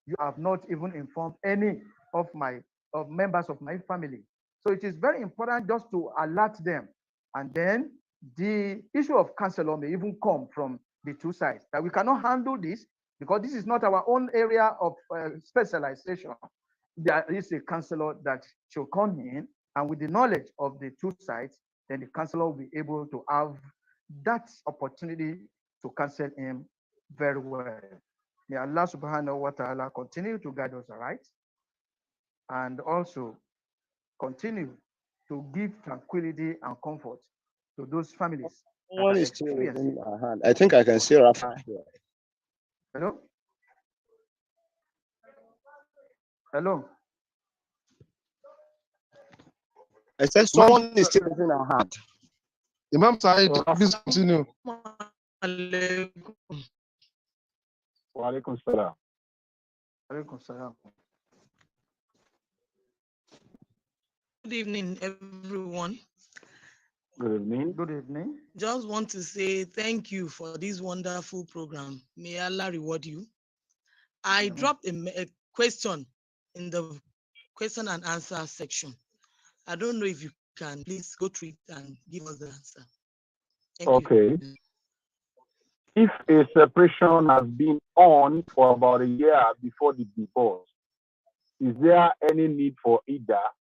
you have not even informed any of members of my family. So it is very important just to alert them. And then the issue of counselor may even come from the two sides, that we cannot handle this because this is not our own area of specialization. There is a counselor that should come in, and with the knowledge of the two sides, then the counselor will be able to have that opportunity to counsel him very well. May Allah subhanahu wa ta'ala continue to guide us, all right? And also continue to give tranquility and comfort to those families. One is still within our hand. I think I can see Rafa here. Hello? Hello? I said someone is still within our hand. Imam Said, please continue. Wa alaikum salam. Alaikum salam. Good evening, everyone. Good evening. Good evening. Just want to say thank you for this wonderful program. May Allah reward you. I dropped a question in the question and answer section. I don't know if you can please go through it and give us the answer. Thank you. If a separation has been on for about a year before the divorce, is there any need for Ida?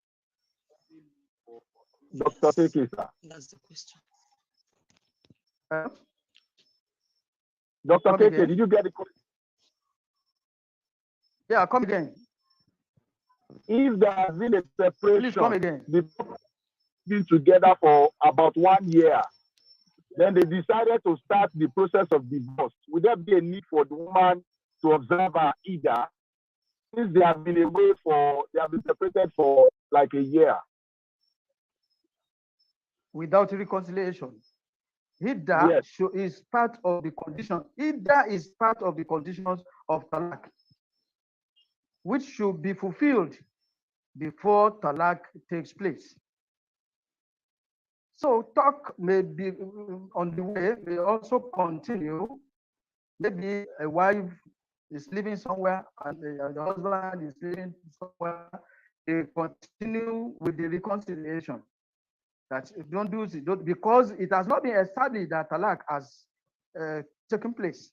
Dr. Tekesa. That's the question. Dr. Keke, did you get the question? Yeah, come again. If there has been a Please come separation, again. the couple been together for about 1 year, then they decided to start the process of divorce. Would there be a need for the woman to observe her Ida, since they have been away they have been separated for like a year? Without reconciliation. Idda Yes. is part of the condition. Idda is part of the conditions of talaq, which should be fulfilled before talaq takes place. So talk may be on the way, may also continue. Maybe a wife is living somewhere and the husband is living somewhere. They continue with the reconciliation. That don't do it, because it has not been established that talaq has taken place.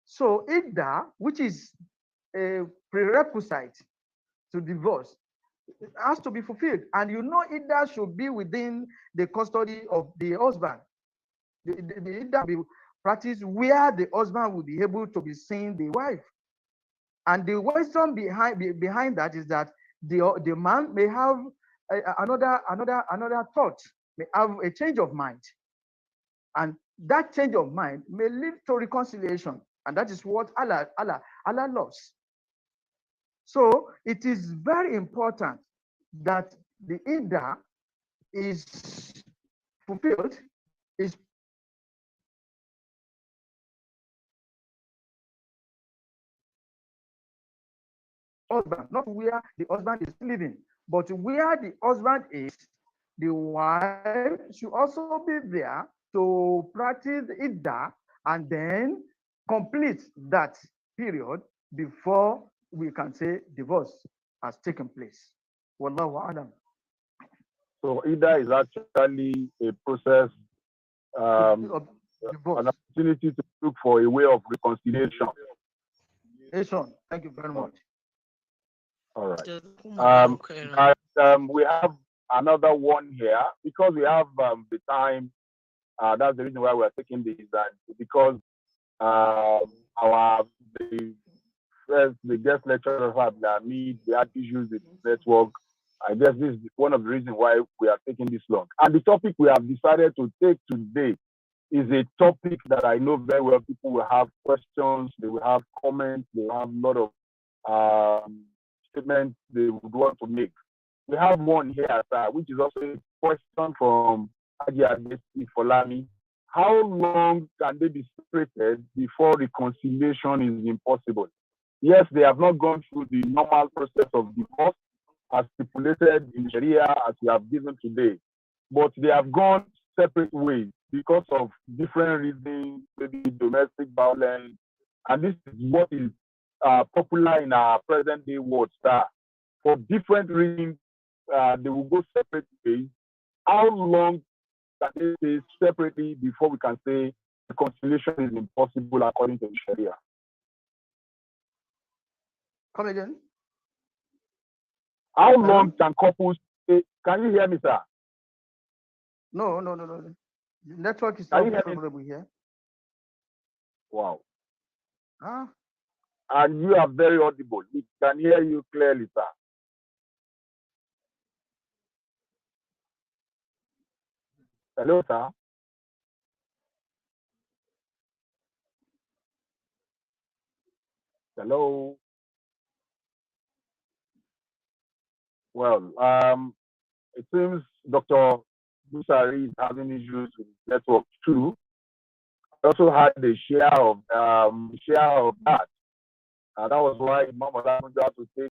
So idda, which is a prerequisite to divorce, it has to be fulfilled. And you know, idda should be within the custody of the husband. The idda be practiced where the husband will be able to be seeing the wife. And the wisdom behind that is that the man may have another thought, may have a change of mind, and that change of mind may lead to reconciliation, and that is what Allah loves. So it is very important that the idda is fulfilled, is husband, not where the husband is living, but where the husband is, the wife should also be there to practice idda and then complete that period before we can say divorce has taken place. Wallahu alam. So idda is actually a process, an opportunity to look for a way of reconciliation. Thank you very much. All right. We have another one here because we have the time. That's the reason why we're taking this, and because the guest lecturers have they had issues with network. I guess this is one of the reasons why we are taking this long. And the topic we have decided to take today is a topic that I know very well people will have questions, they will have comments, they will have a lot of statements they would want to make. We have one here, which is also a question from Haji Adesi Folami. How long can they be separated before reconciliation is impossible? Yes, they have not gone through the normal process of divorce as stipulated in Sharia as we have given today, but they have gone separate ways because of different reasons, maybe domestic violence, and this is what is popular in our present day world. For different reasons, they will go separate ways. How long can they stay separately before we can say reconciliation is impossible according to the Sharia? Come again. How long can couples stay? Can you hear me, sir? No. The network is not favorable here. Wow. Huh? And you are very audible. We can hear you clearly, sir. Hello, sir. Hello. Well, it seems Dr. Busari is having issues with network too. I also had a share of that. That was why Imam Olatunji had to take